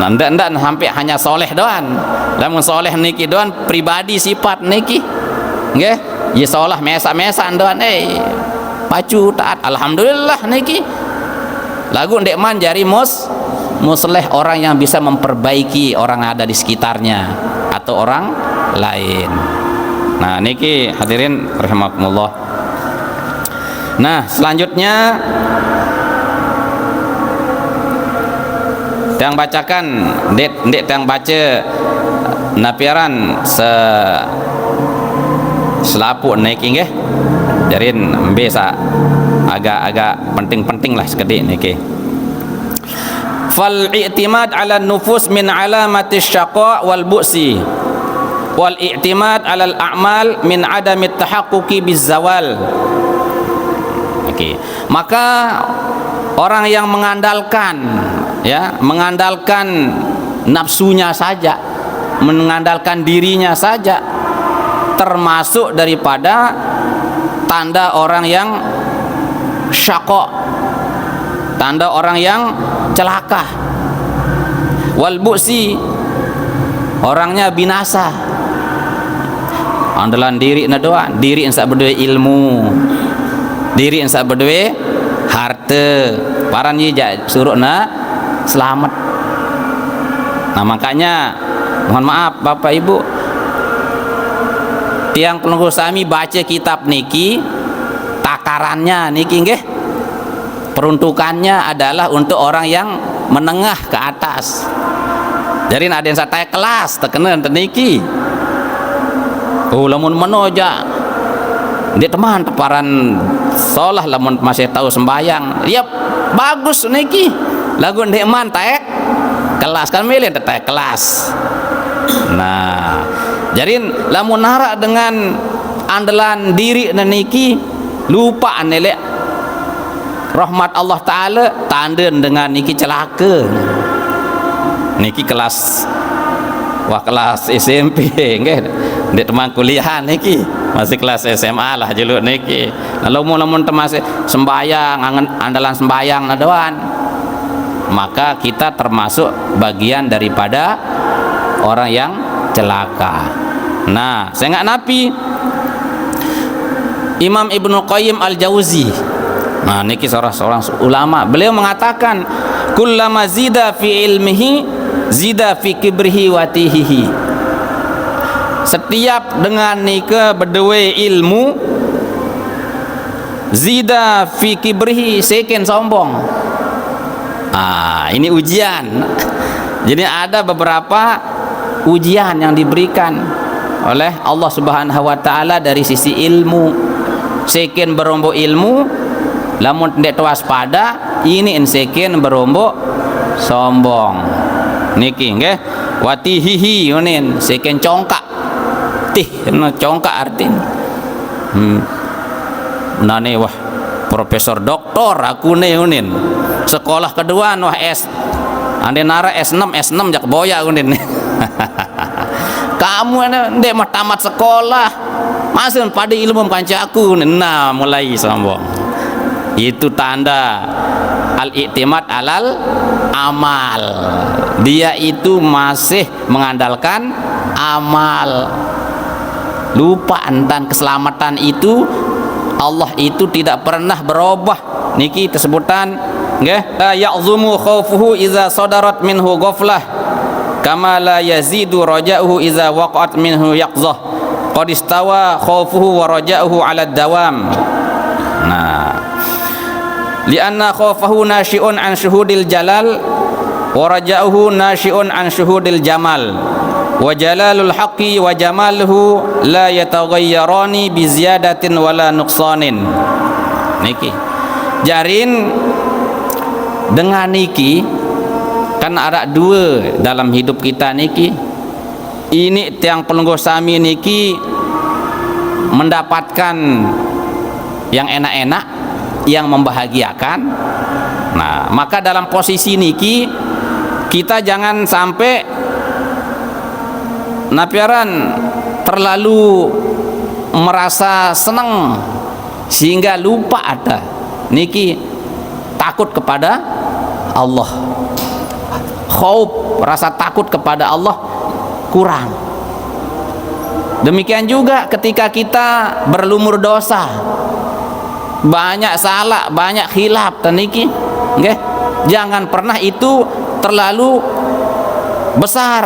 Ndak sampai hanya soleh doan. Lamun soleh niki doan pribadi sifat niki, nggih, ya soleh mesa-mesa doan, pacu taat, alhamdulillah niki. Lagu ndek man jari musleh, orang yang bisa memperbaiki orang ada di sekitarnya atau orang lain. Nah, niki hadirin rahimakumullah. Nah, selanjutnya yang bacakan dek yang baca napiaran selapuk niki nggih. Jarin bisa agak penting-penting lah sekedik niki. Fal i'timad 'ala nufus min alamati syaqa wal bu'si wal i'timad 'ala al a'mal min adami tahaqquqi bizawal. Maka orang yang mengandalkan nafsunya saja, mengandalkan dirinya saja, termasuk daripada tanda orang yang syaqa, tanda orang yang celaka. Wal bu'si, orangnya binasa. Andalan diri na doan, diri yang sak berdua ilmu, diri yang sak berdua harta, paran ye suruh na selamat. Nah, makanya mohon maaf Bapak Ibu, tiang pelungguh sami baca kitab niki, takarannya niki nggih, peruntukannya adalah untuk orang yang menengah ke atas. Jadi ada yang saya kelas terkena niki. Oh lamun menoja dia teman teparan solah lamun masih tahu sembayang. Ya bagus niki. Lagu ndek man taek kelas kan milih taek kelas. Nah, jadi lamun nara dengan andalan diri niki lupa nelek rahmat Allah Ta'ala tanden dengan niki celaka. Niki kelas SMP nggih. Ndek teman kuliah niki masih kelas SMA lah jeluk niki. Lamun masih sembayang andalan sembayang nadoan. Maka kita termasuk bagian daripada orang yang celaka. Nah, saya nggak napi Imam Ibnu Qayyim Al-Jauzi. Nah, niki seorang ulama. Beliau mengatakan, kullama zida fi ilmihi zida fi kibrihi wa tihihi. Setiap dengan nika berdewe ilmu zida fi kibrihi seken sombong. Ini ujian. Jadi ada beberapa ujian yang diberikan oleh Allah Subhanahu wa taala dari sisi ilmu. Seken berombok ilmu lamun tidak waspada ini seken berombok sombong. Niki nggih watihihi unin seken congkak. Tih no congkak artinya. Nane wah profesor doktor aku nih unin. Sekolah kedua wah S. Ande nara S6 jak boya unin. Kamu ndek mah tamat sekolah masih pada ilmu kancaku. Nah mulai sombong. Itu tanda al-i'timad alal amal. Dia itu masih mengandalkan amal. Lupa tentang keselamatan itu. Allah itu tidak pernah berubah. Niki tersebutkan nggih, la ya'zumu khaufuhu idza sadarat minhu ghaflah kama la yazidu raja'uhu idza waqa'at minhu yaqzah qad istawa khaufuhu wa raja'uhu 'ala dawam. Nah, lianna khaufahu nasyi'un an syuhudil jalal wa raja'uhu nasyi'un an syuhudil jamal wa jalalul haqqi wa jamaluhu la yataghayyarani bi ziyadatin wala nuqsanin. Niki jarin dengan niki kan ada dua dalam hidup kita niki. Ini tiang pelungguh sami niki mendapatkan yang enak-enak, yang membahagiakan. Nah, maka dalam posisi niki kita jangan sampai napiaran terlalu merasa senang sehingga lupa ada niki takut kepada Allah. Khauf, rasa takut kepada Allah kurang. Demikian juga ketika kita berlumur dosa, banyak salah, banyak khilaf niki, nggih. Jangan pernah itu terlalu besar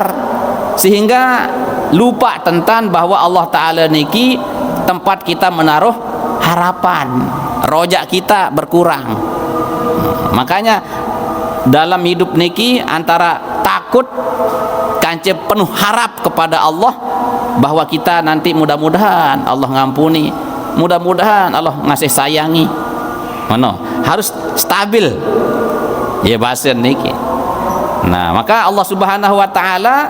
sehingga lupa tentang bahwa Allah Ta'ala niki tempat kita menaruh harapan, rojak kita berkurang. Makanya dalam hidup niki antara takut kance penuh harap kepada Allah bahwa kita nanti mudah-mudahan Allah ngampuni, mudah-mudahan Allah ngasih sayangi. Mana harus stabil ya bahasa niki. Nah, maka Allah Subhanahu wa taala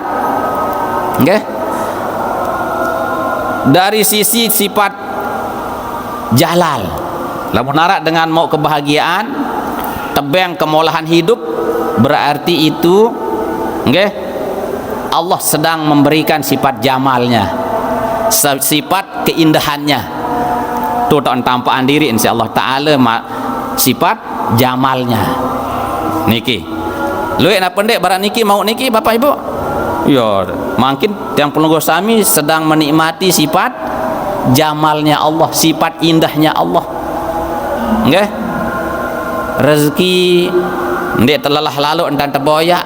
nggih dari sisi sifat jalal lamun narak dengan mau kebahagiaan tebeng kemolahan hidup berarti itu nggih Allah sedang memberikan sifat jamalnya, sifat keindahannya. Tuh tampaan diri insyaallah taala sifat jamalnya. Niki. Lu enak pendek barang niki mau niki Bapak Ibu? Ya, mungkin yang pelungguh sami sedang menikmati sifat jamalnya Allah, sifat indahnya Allah. Nggih? Rezeki ndek telalah lalu entan teboyak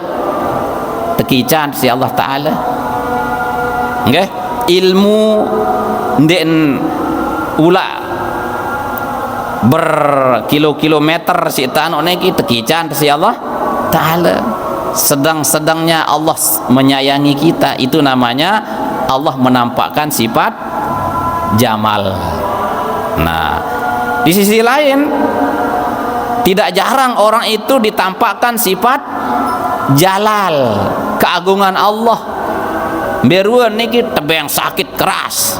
tekican si Allah taala. Nggih? Ilmu ndek ula berkilo-kilometer si tanuk niki tekican si Allah taala. sedang-sedangnya Allah menyayangi kita, itu namanya Allah menampakkan sifat jamal. Nah, di sisi lain tidak jarang orang itu ditampakkan sifat jalal, keagungan Allah. Beruan niki tebeng sakit keras,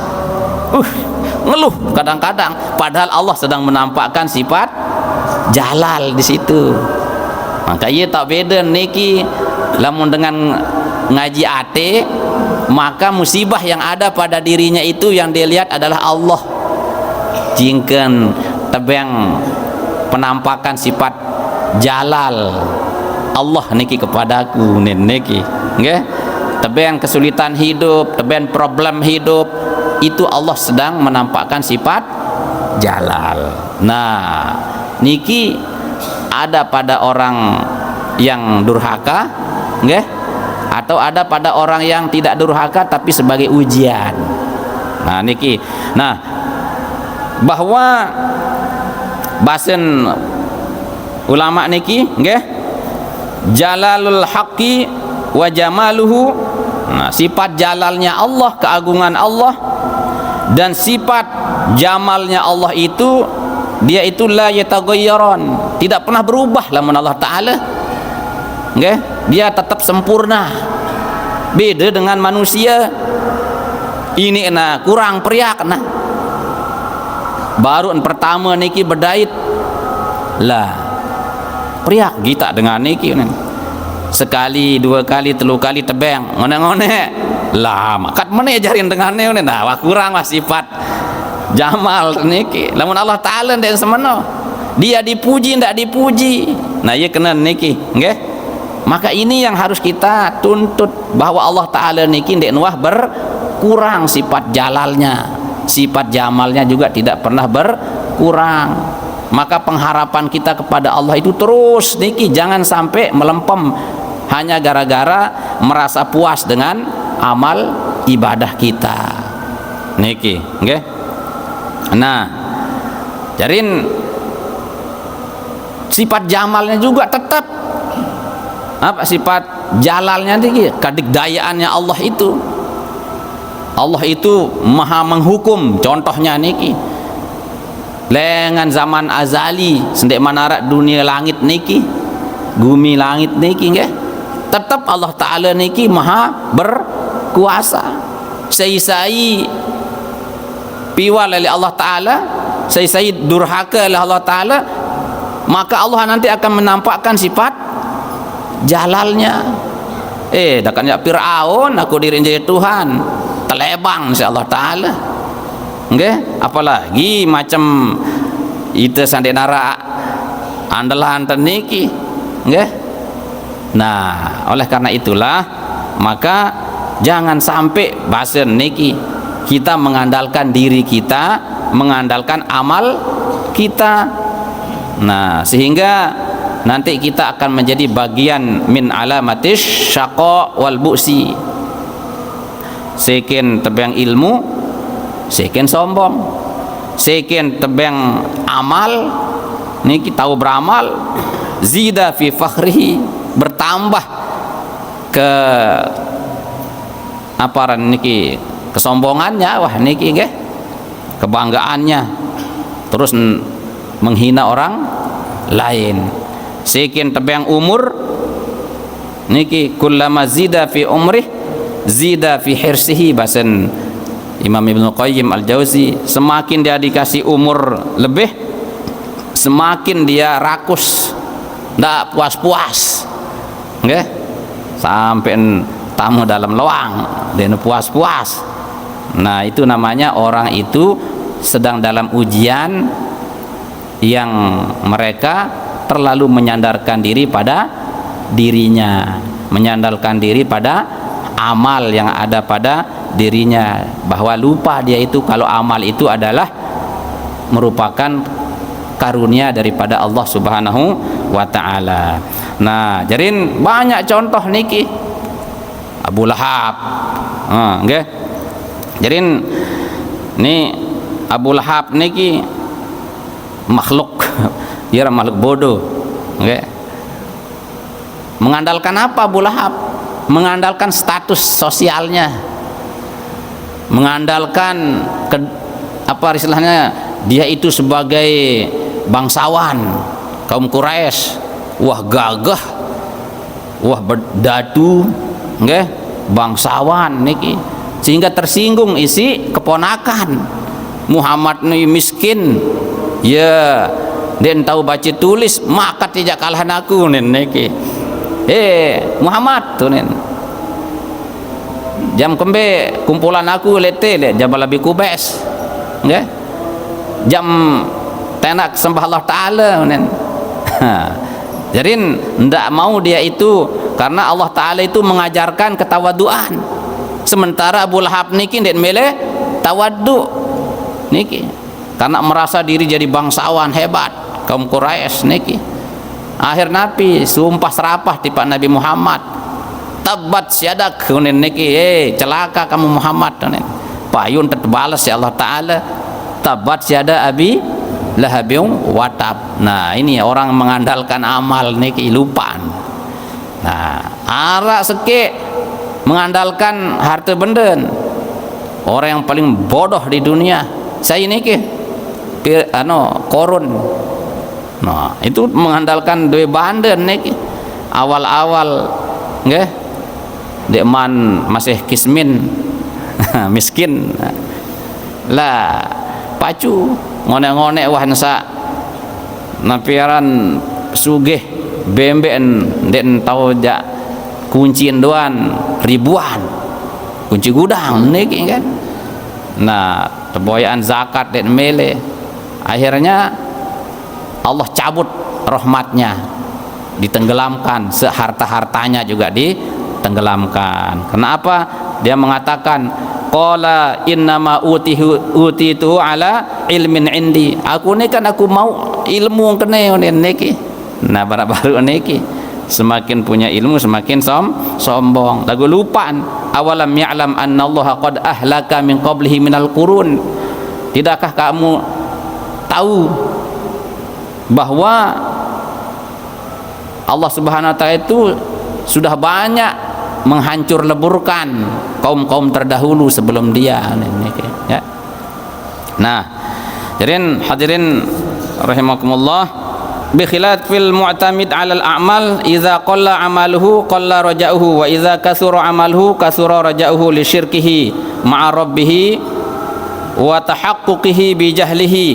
ngeluh kadang-kadang, padahal Allah sedang menampakkan sifat jalal di situ. Maka ia tak beda niki lamun dengan ngaji ate, maka musibah yang ada pada dirinya itu yang dia lihat adalah Allah. Jingken tebeng penampakan sifat jalal Allah niki kepadaku niki, nggih. Tebeng kesulitan hidup, tebeng problem hidup, itu Allah sedang menampakkan sifat jalal. Nah, niki ada pada orang yang durhaka, nggih, atau ada pada orang yang tidak durhaka tapi sebagai ujian. Nah, niki. Nah, bahwa bahasan ulama niki, nggih, jalalul haqqi wa jamaluhu. Nah, sifat jalalnya Allah, keagungan Allah, dan sifat jamalnya Allah itu, dia itu la yataghayyaran, tidak pernah berubah lamun Allah Ta'ala, nggih, dia tetap sempurna. Beda dengan manusia, ini kurang periak baru pertama niki berdait lah periak kita dengan niki sekali, dua kali, telu kali tebeng ngone-ngone lah makat mana ajarin dengannya nah wah kurang lah sifat jamal niki. Lamun Allah Ta'ala ndak semeno, dia dipuji ndak dipuji, nah iya kena niki, nggih. Maka ini yang harus kita tuntut, bahwa Allah Ta'ala niki ndak nuah berkurang sifat jalalnya, sifat jamalnya juga tidak pernah berkurang. Maka pengharapan kita kepada Allah itu terus niki, jangan sampai melempem hanya gara-gara merasa puas dengan amal ibadah kita niki, nggih. Nah, jarin sifat jamalnya juga tetap apa, sifat jalalnya niki, kadikdayaannya Allah itu. Allah itu maha menghukum, contohnya niki lengan zaman azali sendek manarak dunia langit niki, bumi langit niki, nggih, tetap Allah Ta'ala niki maha berkuasa. Sai-sai piwal oleh Allah Ta'ala, sai-sai durhaka oleh Allah Ta'ala, maka Allah nanti akan menampakkan sifat jalalnya. Dakanya Fir'aun aku diri jadi Tuhan, telebang si Allah Ta'ala, nggih. Apalagi macam itu sandek nara andalan niki, nggih. Nah, oleh karena itulah maka jangan sampai bahasa niki kita mengandalkan diri kita, mengandalkan amal kita. Nah, sehingga nanti kita akan menjadi bagian min alamatis syaqa wal bu'si. Seken tebeng ilmu, seken sombong, seken tebeng amal niki tahu beramal, zida fi fakhrihi, bertambah ke apa niki kesombongannya, wah niki nggih, kebanggaannya, terus menghina orang lain. Sekian tebang umur niki kullama zida fi umrih zida fi hirsihi, bahasan Imam Ibnu Qayyim Al-Jauzi, semakin dia dikasih umur lebih semakin dia rakus, ndak puas-puas, nggih, sampai tamu dalam loang dan puas-puas. Nah, itu namanya orang itu sedang dalam ujian yang mereka terlalu menyandarkan diri pada dirinya, menyandarkan diri pada amal yang ada pada dirinya, bahwa lupa dia itu kalau amal itu adalah merupakan karunia daripada Allah Subhanahu wa Ta'ala. Nah, jarin banyak contoh niki. Abu Lahab, nggih. Jarin ni Abu Lahab niki makhluk, dia makhluk bodoh, nggih. Mengandalkan apa Abu Lahab? Mengandalkan status sosialnya, mengandalkan apa istilahnya, dia itu sebagai bangsawan kaum Quraisy, wah gagah, wah berdatu, nggih, bangsawan niki, sehingga tersinggung isi keponakan Muhammad ini miskin, ya den tahu baca tulis maka tidak kalah aku niki. Muhammad tuh nen, jam kembe kumpulan aku lete le jam lebih kubes, nggih, jam tenak sembah Allah Ta'ala nen. Jadi ndak mau dia itu, karena Allah Ta'ala itu mengajarkan ketawaduan, sementara Abu Lahab niki ndak mele tawaddu niki, karena merasa diri jadi bangsawan hebat kaum Quraisy niki. Akhir Nabi sumpah serapah di Pak Nabi Muhammad, tabat syadak kunin niki, celaka kamu Muhammad kunin. Payun terbalas ya Allah Ta'ala, tabat syada abi lahabiyum watab. Nah ini orang mengandalkan amal niki lupaan. Nah arak seke mengandalkan harta benden, orang yang paling bodoh di dunia saya niki korun. Nah itu mengandalkan duit banden niki awal-awal nggih, dek man masih kismin miskin lah pacu ngone-ngone wah nesa napiaran sugih bemben den tahu ja kunciin doan ribuan kunci gudang niki kan. Nah teboyaan zakat den mele, akhirnya Allah cabut rahmatnya, ditenggelamkan, seharta-hartanya juga ditenggelamkan. Kenapa? Dia mengatakan qala innama utitu ala ilmin indi, aku ini kan aku mau ilmu kene niki. Nah baru niki semakin punya ilmu semakin sombong. Lagu lupaan, awalam ya'lam annallaha qad ahlaka min qablihi minal qurun, tidakkah kamu tahu bahwa Allah Subhanahu wa Ta'ala itu sudah banyak menghancur leburkan kaum-kaum terdahulu sebelum dia ya. Nah jadi hadirin rahimakumullah, bi khilafil mu'tamid 'alal a'mal, idza qalla 'amaluhu qalla raja'uhu, wa idza kasura 'amaluhu kasura raja'uhu li syirkihi ma'a rabbih wa tahaqquqihi bi jahlihi.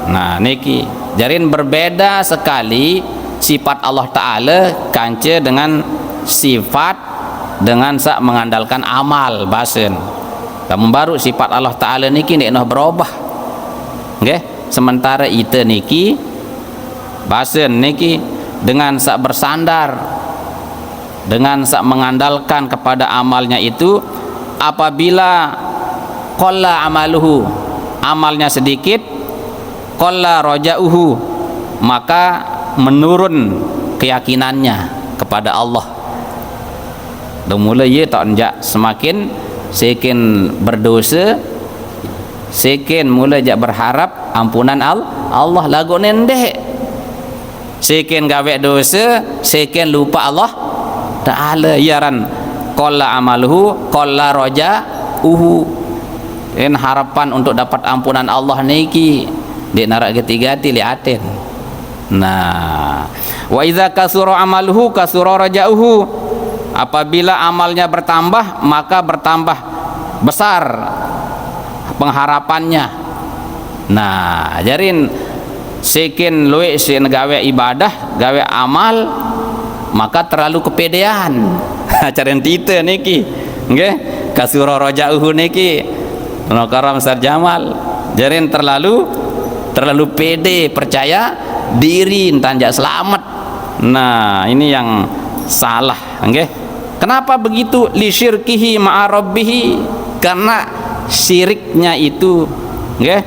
Nah niki jarin berbeda sekali sifat Allah Ta'ala kance dengan sifat dengan sak mengandalkan amal basen. Kamu baru sifat Allah Ta'ala niki nek noh berubah nggih, sementara ite niki basen niki dengan sak bersandar, dengan sak mengandalkan kepada amalnya itu, apabila qalla amaluhu, amalnya sedikit, qalla raja'uhu, maka menurun keyakinannya kepada Allah. Mulai tak njak semakin sekin berdosa, sekin mulai jak berharap ampunan Allah lagu nendek, sekin gawe dosa, sekin lupa Allah Ta'ala. Yaran qalla amaluhu qalla raja'uhu, in harapan untuk dapat ampunan Allah niki di narak ketiga liatin. Nah wa idza kasura amaluhu kasura raja'uhu, apabila amalnya bertambah maka bertambah besar pengharapannya. Nah jarin sekin luwe sin gawe ibadah gawe amal maka terlalu kepedean caren tite niki nggih, kasura raja'uhu niki no karam sar jamal, jarin terlalu pede, percaya diri tanjak selamat. Nah ini yang salah nggih. Kenapa begitu? Li syirkihi ma'a rabbih, karena syiriknya itu nggih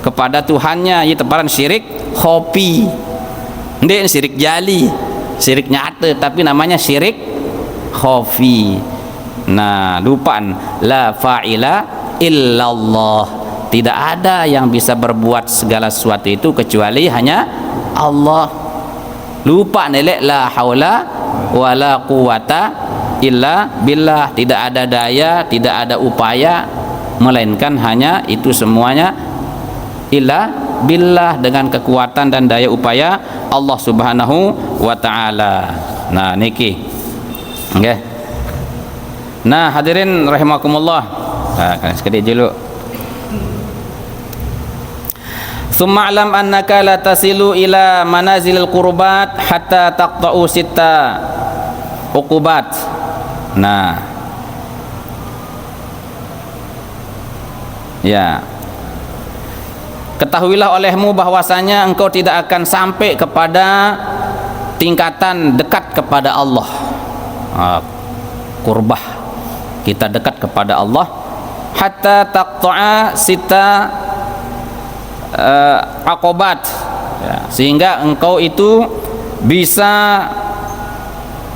kepada Tuhannya, itu teparan syirik khofi, ndek syirik jali, syirik nyata, tapi namanya syirik khofi. Nah lupaan la fa'ila illallah, tidak ada yang bisa berbuat segala sesuatu itu kecuali hanya Allah. lupa nelek la haula wala quwata illa billah, tidak ada daya, tidak ada upaya melainkan hanya itu semuanya illa billah, dengan kekuatan dan daya upaya Allah Subhanahu wa taala. Nah niki nggih. Nah hadirin rahimakumullah, sekedip dulu. Summa alam annaka la tasilu ila manazilil qurbat hatta taqta'u sitta uqubat. Nah ya, ketahuilah olehmu bahwasanya engkau tidak akan sampai kepada tingkatan dekat kepada Allah. Qurbah, kita dekat kepada Allah, hatta taqta'a sitta aqobat ya, sehingga engkau itu bisa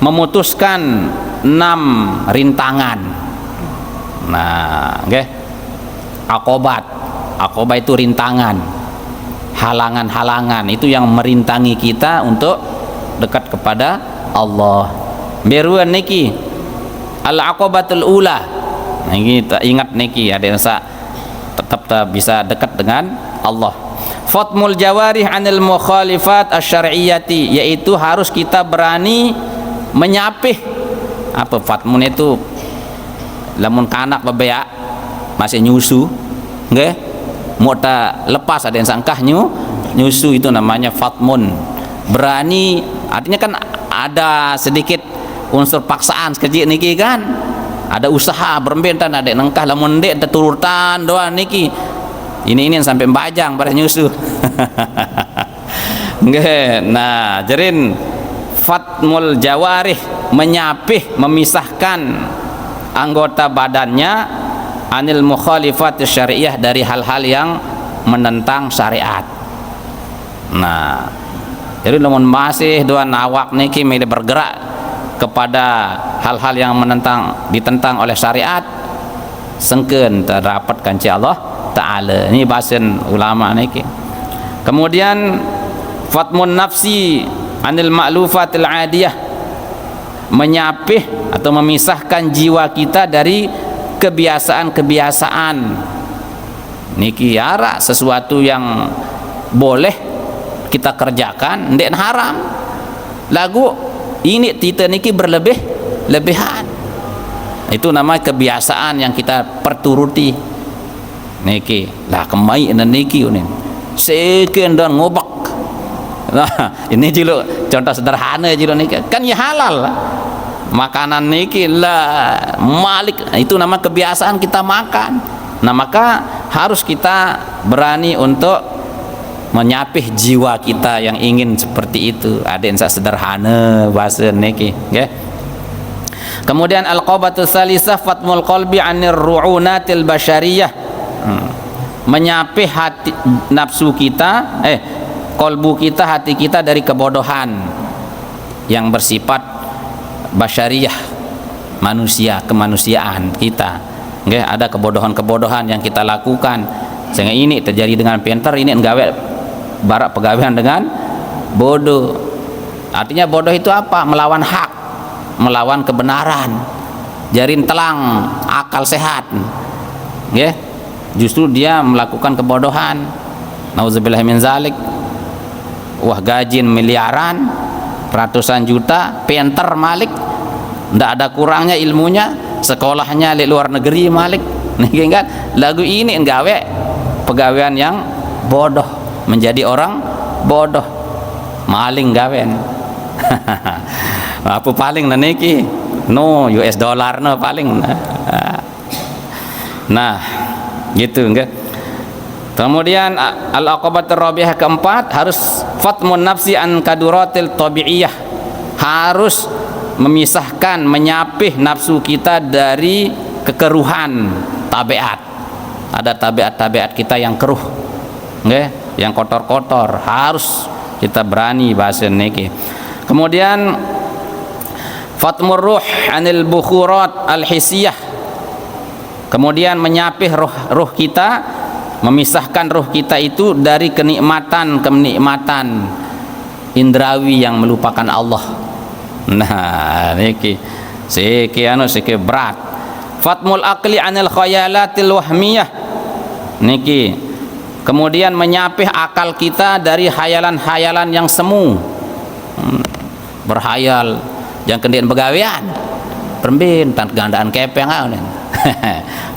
memutuskan 6 rintangan. Nah okay. Aqobat itu rintangan, halangan-halangan itu yang merintangi kita untuk dekat kepada Allah. Beruan niki al-aqobatul ula. Nah, ini ingat niki ada yang tetap bisa dekat dengan Allah. Fatmul jawarih anil mukhalifat asyar'iyyati, yaitu harus kita berani menyapih. Apa fatmun itu? Lamun kanak bebeak masih nyusu, nggih? Mau ta lepas ada yang sangkah nyusu, itu namanya fatmun. Berani, artinya kan ada sedikit unsur paksaan sekejap niki kan? Ada usaha berbentan, ada nengkah lamun ndek teturutan doang niki. Ini yang sampai bajang pada nyusu. Nggih. Nah, jerin fatmul jawarih, menyapih, memisahkan anggota badannya anil mukhalifat syariah, dari hal-hal yang menentang syariat. Nah, jadi lamun masih doan awak niki mede bergerak kepada hal-hal yang ditentang oleh syariat, sengkeun terdapat kanci Allah Ta'ala. Ini bahasan ulama niki. Kemudian fatmun nafsi anil ma'lufatil adiyah, menyapih atau memisahkan jiwa kita dari kebiasaan-kebiasaan niki yara, sesuatu yang boleh kita kerjakan ndek haram. Lagu ini kita niki berlebihan, itu namanya kebiasaan yang kita perturuti niki. Lah kemai niki unin sekian dan ngobak. Nah ini juga contoh sederhana juga niki kan ya halal makanan niki lah malik, itu nama kebiasaan kita makan. Nah maka harus kita berani untuk menyapih jiwa kita yang ingin seperti itu. Ada yang sederhana bahasa niki okay? Kemudian al-qabatu salisah fatmul qalbi anir ru'unatil basyariyah, menyapih hati nafsu kita kolbu kita, hati kita dari kebodohan yang bersifat basyariyah, manusia, kemanusiaan kita. Okay? Ada kebodohan-kebodohan yang kita lakukan sehingga ini terjadi dengan pintar, ini nggawe barak pegawaian dengan bodoh. Artinya bodoh itu apa? Melawan hak, melawan kebenaran, jarin telang akal sehat. Okay? Justru dia melakukan kebodohan. Nauzubillah min zalik. Wah gaji miliaran, ratusan juta, pintar malik, ndak ada kurangnya ilmunya, sekolahnya di luar negeri malik. Nih kan lagu ini nggawe pegawaian yang bodoh menjadi orang bodoh, maling gawen. Apa paling niki no US dollar no paling. Nah gitu enggak. Kemudian al-aqabatur rabi'ah keempat, harus fatmun nafsi an kaduratil tabi'iyah, harus memisahkan, menyapih nafsu kita dari kekeruhan tabiat. Ada tabiat-tabiat kita yang keruh, okay? Yang kotor-kotor, harus kita berani bahasa niki. Kemudian fatmur ruh anil bukhurat al-hisiyah, kemudian menyapih ruh kita, memisahkan ruh kita itu dari kenikmatan indrawi yang melupakan Allah. Nah niki siki berat. Fatmul aqli anil khayalatil wahmiyah niki, kemudian menyapih akal kita dari hayalan-hayalan yang semu. Berhayal yang kendian begawean perembin tan gandaan kepeng aun.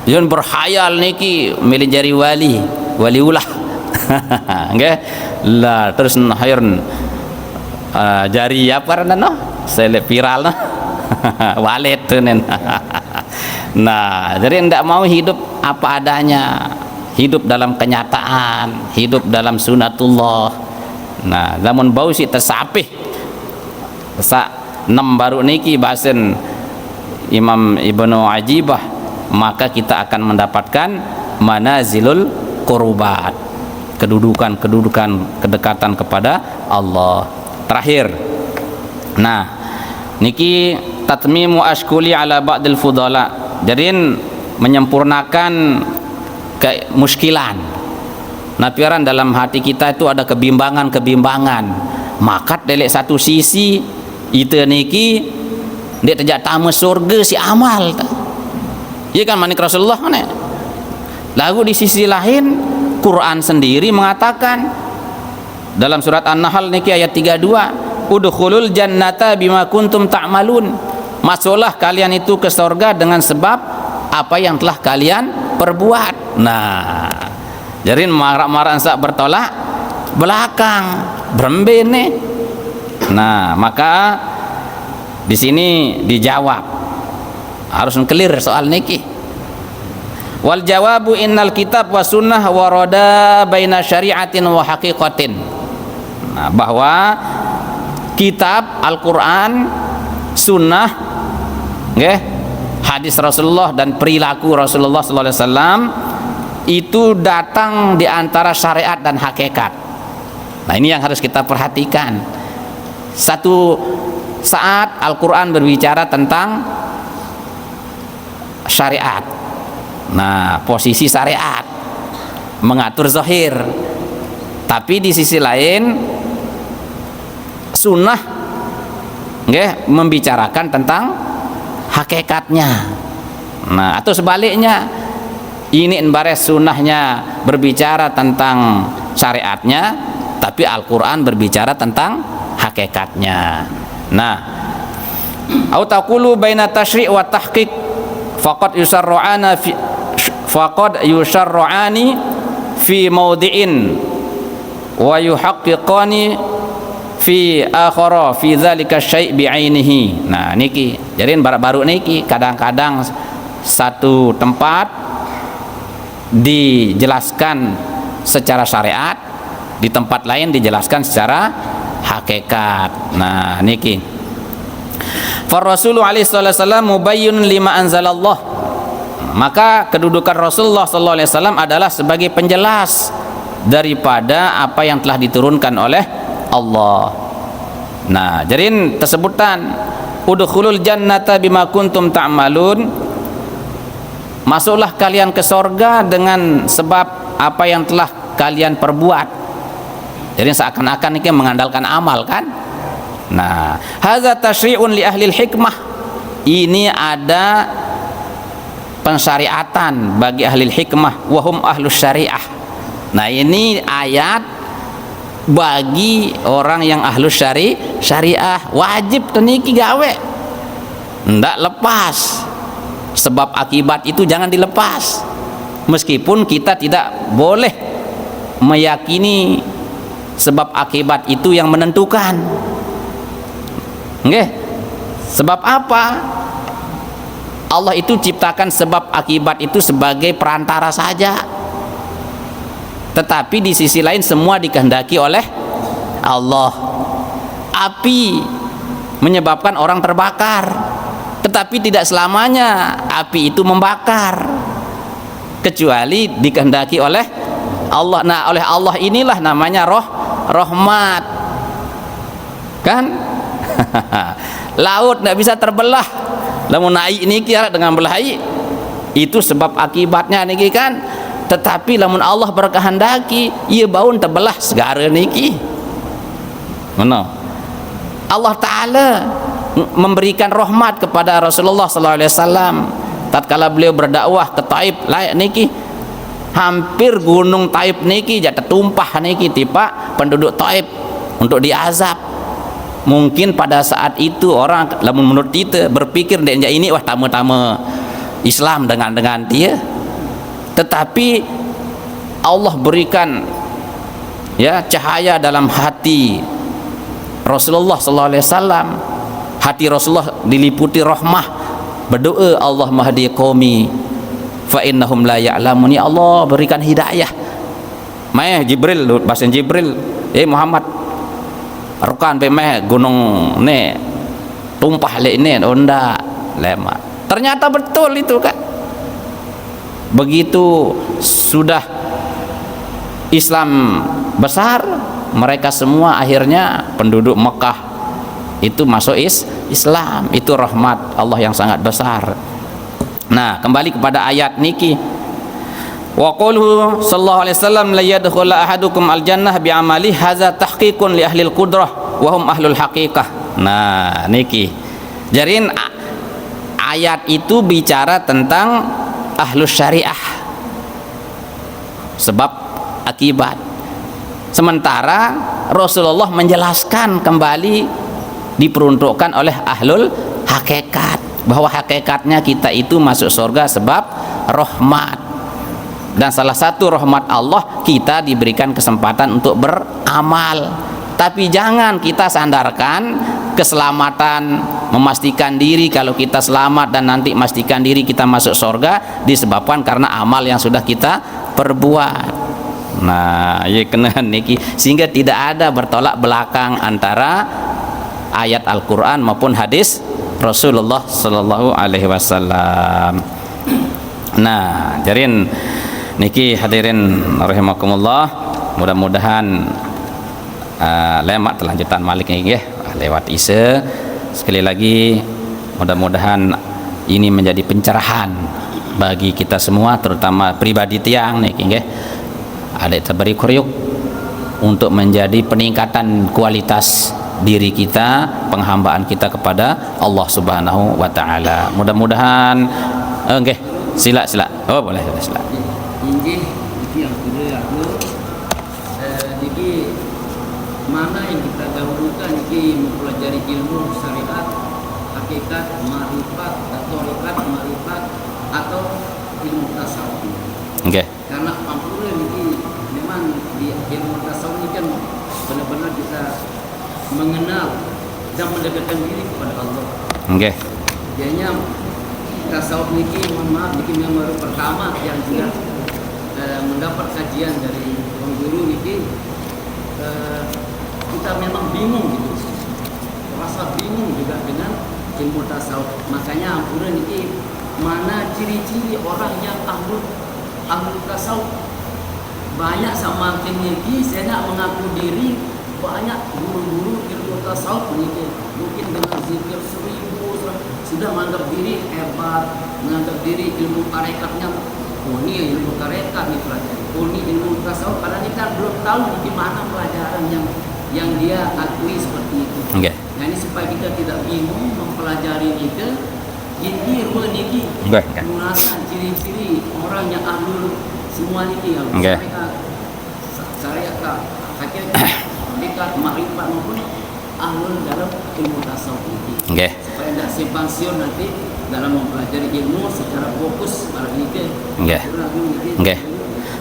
Yun berhayal niki milih jari waliulah. Nggih. Lah terus hayern jari apa no? Seleb viral no. Walet nen. Nah, jadi tidak mau hidup apa adanya, hidup dalam kenyataan, hidup dalam sunatullah. Nah, namun bau si tersapih sa 6 baru niki bahasan Imam Ibnu Ajibah, maka kita akan mendapatkan manazilul qurubat, kedudukan kedekatan kepada Allah. Terakhir, nah niki tatmimu ashkuli ala ba'dil fudala, jadi menyempurnakan kemuskilan. Nah piaran dalam hati kita itu ada kebimbangan, maka dari satu sisi itu niki dia tidak tamu surga si amal, iya kan manik Rasulullah mana? Lalu di sisi lain Quran sendiri mengatakan dalam surat An-Nahl niki ayat 32, udkhulul jannata bima kuntum ta'malun, masuklah kalian itu ke surga dengan sebab apa yang telah kalian perbuat. Nah, jadi marah-marah sak bertolak belakang berembene. Nah, maka di sini dijawab, harus clear soal niki. Wal jawabu innal kitab wa sunnah warada baina syari'atin wa haqiqatin. Nah, bahwa kitab Al-Quran, sunnah, okay, hadis Rasulullah dan perilaku Rasulullah SAW itu datang di antara syariat dan hakikat. Nah ini yang harus kita perhatikan. Satu saat Al-Quran berbicara tentang syariat, nah posisi syariat mengatur zahir, tapi di sisi lain sunnah nggih membicarakan tentang hakikatnya. Nah atau sebaliknya, ini embares sunnahnya berbicara tentang syariatnya, tapi Al-Quran berbicara tentang hakikatnya. Nah au taqulu baina tasyri' wa tahqiq faqad yusarru'ani fi mawdi'in wa yuhaqqiqani fi akhara fi dzalika syai' bi'ainihi. Nah niki jadi baru niki kadang-kadang satu tempat dijelaskan secara syariat, di tempat lain dijelaskan secara hakikat. Nah niki fa Rasulullah alaihi wasallam mubayyinun lima anzalallah, maka kedudukan Rasulullah sallallahu alaihi wasallam adalah sebagai penjelas daripada apa yang telah diturunkan oleh Allah. Nah, jadi tersebutan udkhulul jannata bima kuntum ta'malun, masuklah kalian ke sorga dengan sebab apa yang telah kalian perbuat. Jadi seakan-akan ini mengandalkan amal kan. Nah, hadza tasyri'un li ahli hikmah, ini ada pensyariatan bagi ahli hikmah, wahum ahlus syariah. Nah ini ayat bagi orang yang ahlus syariah, wajib teniki gawe, ndak lepas. Sebab akibat itu jangan dilepas, meskipun kita tidak boleh meyakini sebab akibat itu yang menentukan. Nggih, sebab apa? Allah itu ciptakan sebab akibat itu sebagai perantara saja, tetapi di sisi lain semua dikehendaki oleh Allah. Api menyebabkan orang terbakar, tetapi tidak selamanya api itu membakar, kecuali dikehendaki oleh Allah. Nah oleh Allah inilah namanya rahmat kan. Laut tidak bisa terbelah, lamun naik niki dengan belai itu sebab akibatnya niki kan. Tetapi lamun Allah berkehendaki ia baun terbelah segara niki. Mana? Allah Ta'ala memberikan rahmat kepada Rasulullah sallallahu alaihi wasallam tatkala beliau berdakwah ke Taif. Layak niki hampir gunung Taif niki jatuh tumpah niki tipa penduduk Taif untuk diazab. Mungkin pada saat itu orang lamun menurut kita berpikir dia ini wah tama-tama Islam dengan dia, tetapi Allah berikan ya cahaya dalam hati Rasulullah sallallahu alaihi wasallam. Hati Rasulullah diliputi rahmah. Berdoa, Allahumma hadi qaumi fa innahum la ya'lamun. Ya Allah berikan hidayah. Mai Jibril bahasa Jibril, Muhammad rukan pe meh gunung ne tumpah le ne onda lema. Ternyata betul itu kan. Begitu sudah Islam besar, mereka semua akhirnya penduduk Mekah itu masuk Islam. Itu rahmat Allah yang sangat besar. Nah, kembali kepada ayat niki. Wa quluhu sallallahu alaihi wasallam la yadkhulu ahadukum aljannah bi amali hadza tahqiqun li ahli alqudrah wa hum ahlul haqiqah. Nah, niki. Jarin ayat itu bicara tentang ahlus syariah. Sebab akibat. Sementara Rasulullah menjelaskan kembali diperuntukkan oleh ahlul hakikat, bahwa hakikatnya kita itu masuk surga sebab rahmat, dan salah satu rahmat Allah kita diberikan kesempatan untuk beramal. Tapi jangan kita sandarkan keselamatan, memastikan diri kalau kita selamat dan nanti memastikan diri kita masuk surga disebabkan karena amal yang sudah kita perbuat. Nah, ya kena niki, sehingga tidak ada bertolak belakang antara ayat Al-Quran maupun hadis Rasulullah Sallallahu Alaihi Wasallam. Nah, jarin niki hadirin rahimakumullah, mudah-mudahan lemak lanjutan malik ini ya lewat Isya. Sekali lagi mudah-mudahan ini menjadi pencerahan bagi kita semua, terutama pribadi tiang niki ya. Ada terberi kuriuk untuk menjadi peningkatan kualitas diri kita, penghambaan kita kepada Allah Subhanahu wa taala. Mudah-mudahan nggih, sila. Oh, boleh sila. Inggih iki yang kedua aku iki mana yang kita dahulukan iki mempelajari ilmu syariat, hakikat, ma'rifat atau rikat ma'rifat atau ilmu tasawuf. Nggih. Karena pampuran ini memang di ilmu tasawuf ini kan benar-benar kita mengenal dan mendekatkan diri kepada Allah. Nggih. Jadinya tasawuf niki mohon maaf niki memang baru pertama yang juga mendapat kajian dari guru niki kita memang bingung gitu. Rasa bingung juga dengan ilmu tasawuf. Makanya ampuran niki mana ciri-ciri orang yang ahlu tasawuf. Banyak sama niki saya nak mengaku diri banyak guru-guru ilmu tasawuf niki mungkin dengan zikir 1000 sudah menganggap diri hebat, menganggap diri ilmu tarekatnya ini ilmu tarekat nih pelajari, ini ilmu tasawuf, padahal kita belum tahu di mana pelajaran yang dia akui seperti itu. Okay. Nah ini supaya kita tidak bingung mempelajari itu, ini ruang niki menggunakan ciri-ciri orang yang ahlul semua niki yang syariat, hakikat, ma'rifat maupun ahlul dalam ilmu tasawuf ini. Supaya tidak simpang siur nanti dalam mempelajari ilmu secara fokus pada ini.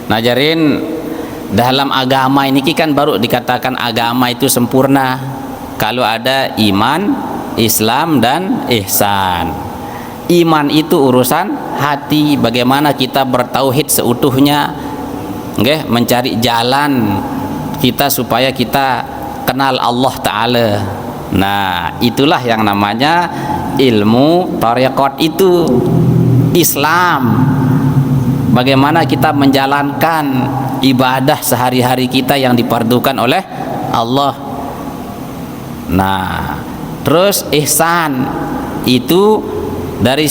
Nah, jarin dalam agama ini kan baru dikatakan agama itu sempurna kalau ada iman, Islam dan ihsan. Iman itu urusan hati, bagaimana kita bertauhid seutuhnya, mencari jalan kita supaya kita kenal Allah Ta'ala. Nah, itulah yang namanya ilmu tarekat itu. Islam, bagaimana kita menjalankan ibadah sehari-hari kita yang dipardukan oleh Allah. Nah, terus ihsan itu, dari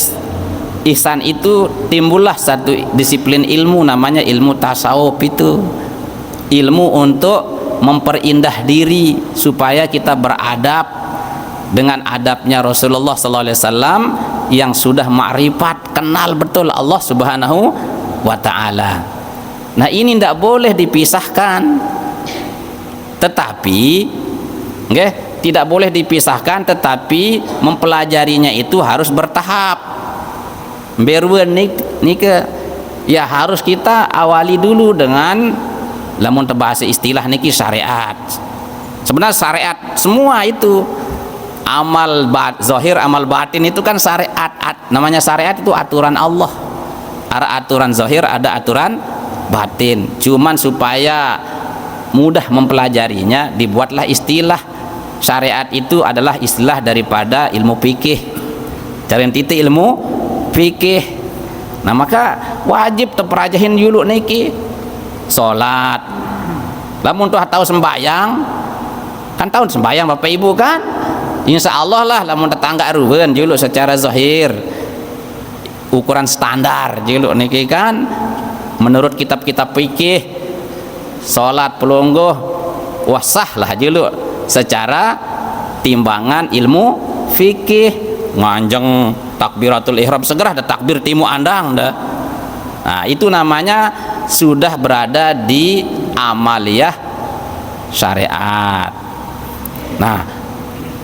ihsan itu timbullah satu disiplin ilmu namanya ilmu tasawuf. Itu ilmu untuk memperindah diri supaya kita beradab dengan adabnya Rasulullah sallallahu alaihi wasallam yang sudah ma'rifat, kenal betul Allah Subhanahu wa taala. Nah, ini tidak boleh dipisahkan. Tetapi tidak boleh dipisahkan, tetapi mempelajarinya itu harus bertahap. Berwen nika ya harus kita awali dulu dengan lamun bahasa istilah niki syariat. Sebenarnya syariat semua itu amal zahir, amal batin itu kan syariat. Namanya syariat itu aturan Allah. Ada aturan zahir, ada aturan batin. Cuman supaya mudah mempelajarinya dibuatlah istilah. Syariat itu adalah istilah daripada ilmu fikih. Cari titik ilmu fikih. Nah, maka wajib terperajahin dulu niki salat. Lamun tuh tahu sembayang, kan tahu sembayang Bapak Ibu kan? Insya Allah lah lamun tetangga ruwen dulu secara zahir ukuran standar dulu niki kan menurut kitab-kitab fikih salat pelungguh wasah lah dulu secara timbangan ilmu fikih nganjeng takbiratul ihram segera ada takbir timu andang dah. Nah, itu namanya sudah berada di amaliyah syariat. Nah,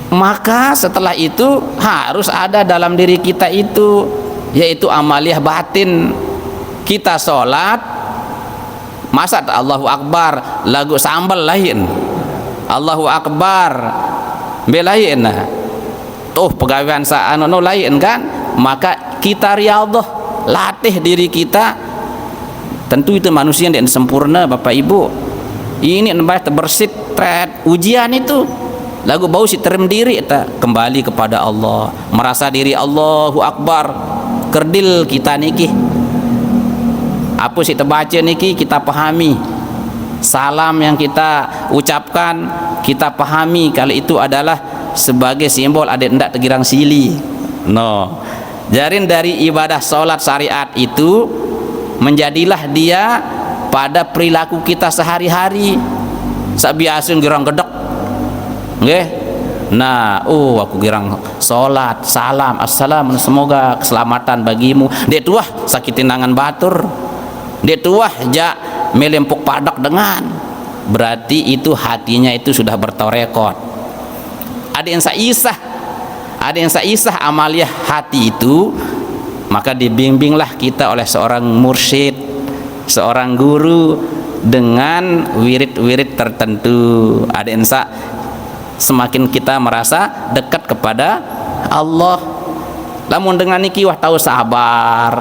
maka setelah itu harus ada dalam diri kita itu, yaitu amaliyah batin. Kita sholat masa Allahu Akbar lagu sambal lain, Allahu Akbar belain tuh pegawaian saano lain kan. Maka kita riyadhah, latih diri kita. Tentu itu manusia yang sempurna Bapak Ibu. Ini namanya bersih ujian itu lagu bau si terem diri kembali kepada Allah, merasa diri Allahu Akbar. Kerdil kita niki apa sih terbaca niki kita pahami, salam yang kita ucapkan kita pahami kalau itu adalah sebagai simbol ada ndak tegirang sili. No, jarin dari ibadah sholat syariat itu menjadilah dia pada perilaku kita sehari-hari. Sabiasun girang gedek nggih. Nah, aku girang salat, salam, assalam, semoga keselamatan bagimu. Dek tuah sakitin tangan batur. Dek tuah ja melempuk padak dengan. Berarti itu hatinya itu sudah bertorekot. Ada yang saisah amaliyah hati itu, maka dibimbinglah kita oleh seorang mursyid, seorang guru dengan wirid-wirid tertentu. Ada yang semakin kita merasa dekat kepada Allah. Lamun dengan niki wah tahu sabar,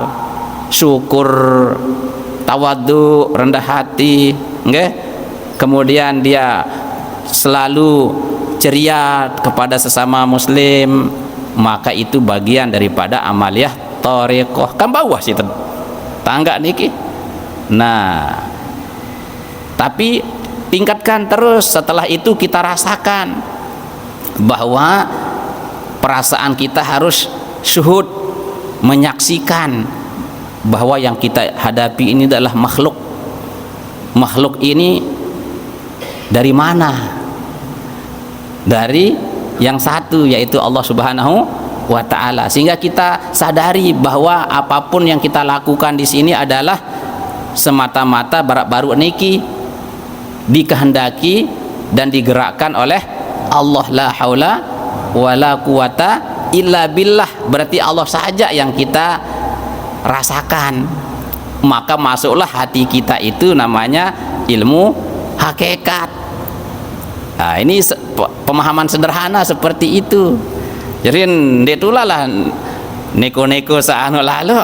syukur, tawadhu, rendah hati, nggih. Kemudian dia selalu ceria kepada sesama muslim, maka itu bagian daripada amaliyah thariqah. Kan bawah sih tangga niki. Nah, tapi tingkatkan terus. Setelah itu kita rasakan bahwa perasaan kita harus syuhud, menyaksikan bahwa yang kita hadapi ini adalah makhluk. Makhluk ini dari mana? Dari yang satu, yaitu Allah Subhanahu wa taala. Sehingga kita sadari bahwa apapun yang kita lakukan di sini adalah semata-mata baru niki dikehendaki dan digerakkan oleh Allah. La haula wala quwata illa billah. Berarti Allah saja yang kita rasakan. Maka masuklah hati kita itu namanya ilmu hakikat. Nah, ini pemahaman sederhana seperti itu. Jadi itulah lah neko-neko saano lalu,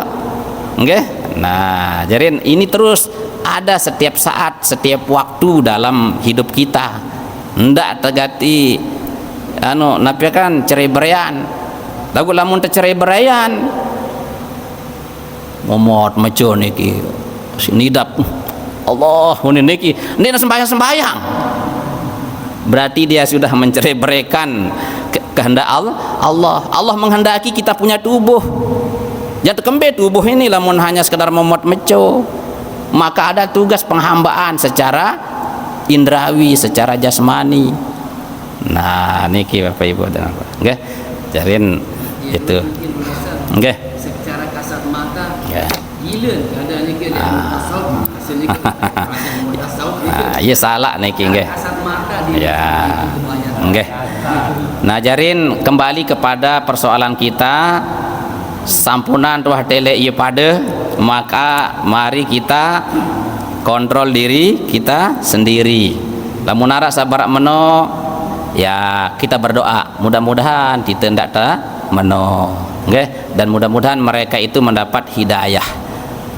nggih. Nah, jadi ini terus ada setiap saat, setiap waktu dalam hidup kita. Ndak terganti napi kan cerai berian. Lagu lamun tercerai berian momot meco niki sinidap Allah niki ini sembahyang. Berarti dia sudah mencerai berikan kehendak Allah. Allah menghendaki kita punya tubuh. Jatuh kembe tubuh ini lamun hanya sekedar momot meco, maka ada tugas penghambaan secara indrawi, secara jasmani. Nah niki Bapak Ibu dan apa nggih jarin itu nggih secara kasat mata nggih. gila ada niki tasawuf asli niki tasawuf Iya salah niki nggih. kasat mata di Ya, nggih. Nah, jarin kembali kepada persoalan kita, sampunan tuah tele ieu pada, maka mari kita kontrol diri kita sendiri. Lamun ara sabar meno, ya kita berdoa, mudah-mudahan kita ndak ta meno, nggih, dan mudah-mudahan mereka itu mendapat hidayah.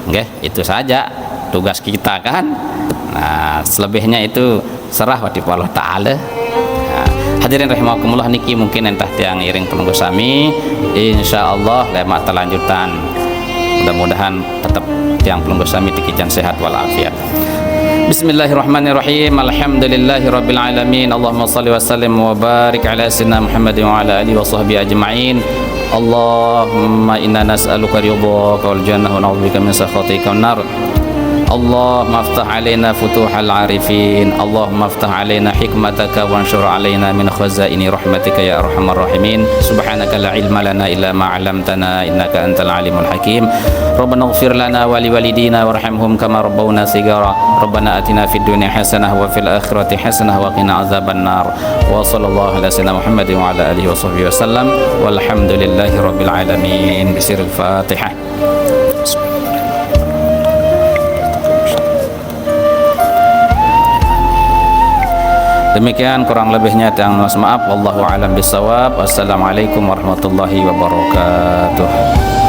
Nggih, itu saja tugas kita kan. Nah, selebihnya itu serah wati Allah Ta'ala. Nah, hadirin rahimakumullah niki mungkin entah tiang iring penunggu sami insyaallah lemak telanjutan. Mudah-mudahan tetap tiang penunggu sami tikijan sehat walafiat. Bismillahirrahmanirrahim. Alhamdulillahirabbil alamin. Allahumma shalli wa sallim wa barik ala sayyidina Muhammad wa ala alihi wa sahbihi ajma'in. Allahumma inna nas'aluka ridhaka wal jannah wa na'udzubika min sakhatika wan nar. اللهم افتح علينا فتوح العارفين اللهم افتح علينا حكمتك وانشر علينا من خزائن رحمتك يا أرحم الراحمين سبحانك لا علم لنا إلا ما علمتنا إنك أنت العليم الحكيم ربنا اغفر لنا ولوالدينا وارحمهم كما ربونا صغارا ربنا آتنا في الدنيا حسنة وفي الآخرة حسنة وقنا عذاب النار وصلى الله على سيدنا محمد وعلى آله وصحبه وسلم والحمد لله رب العالمين بسر الفاتحة. Demikian kurang lebihnya yang maaf. Wallahu a'lam bishawab. Wassalamualaikum warahmatullahi wabarakatuh.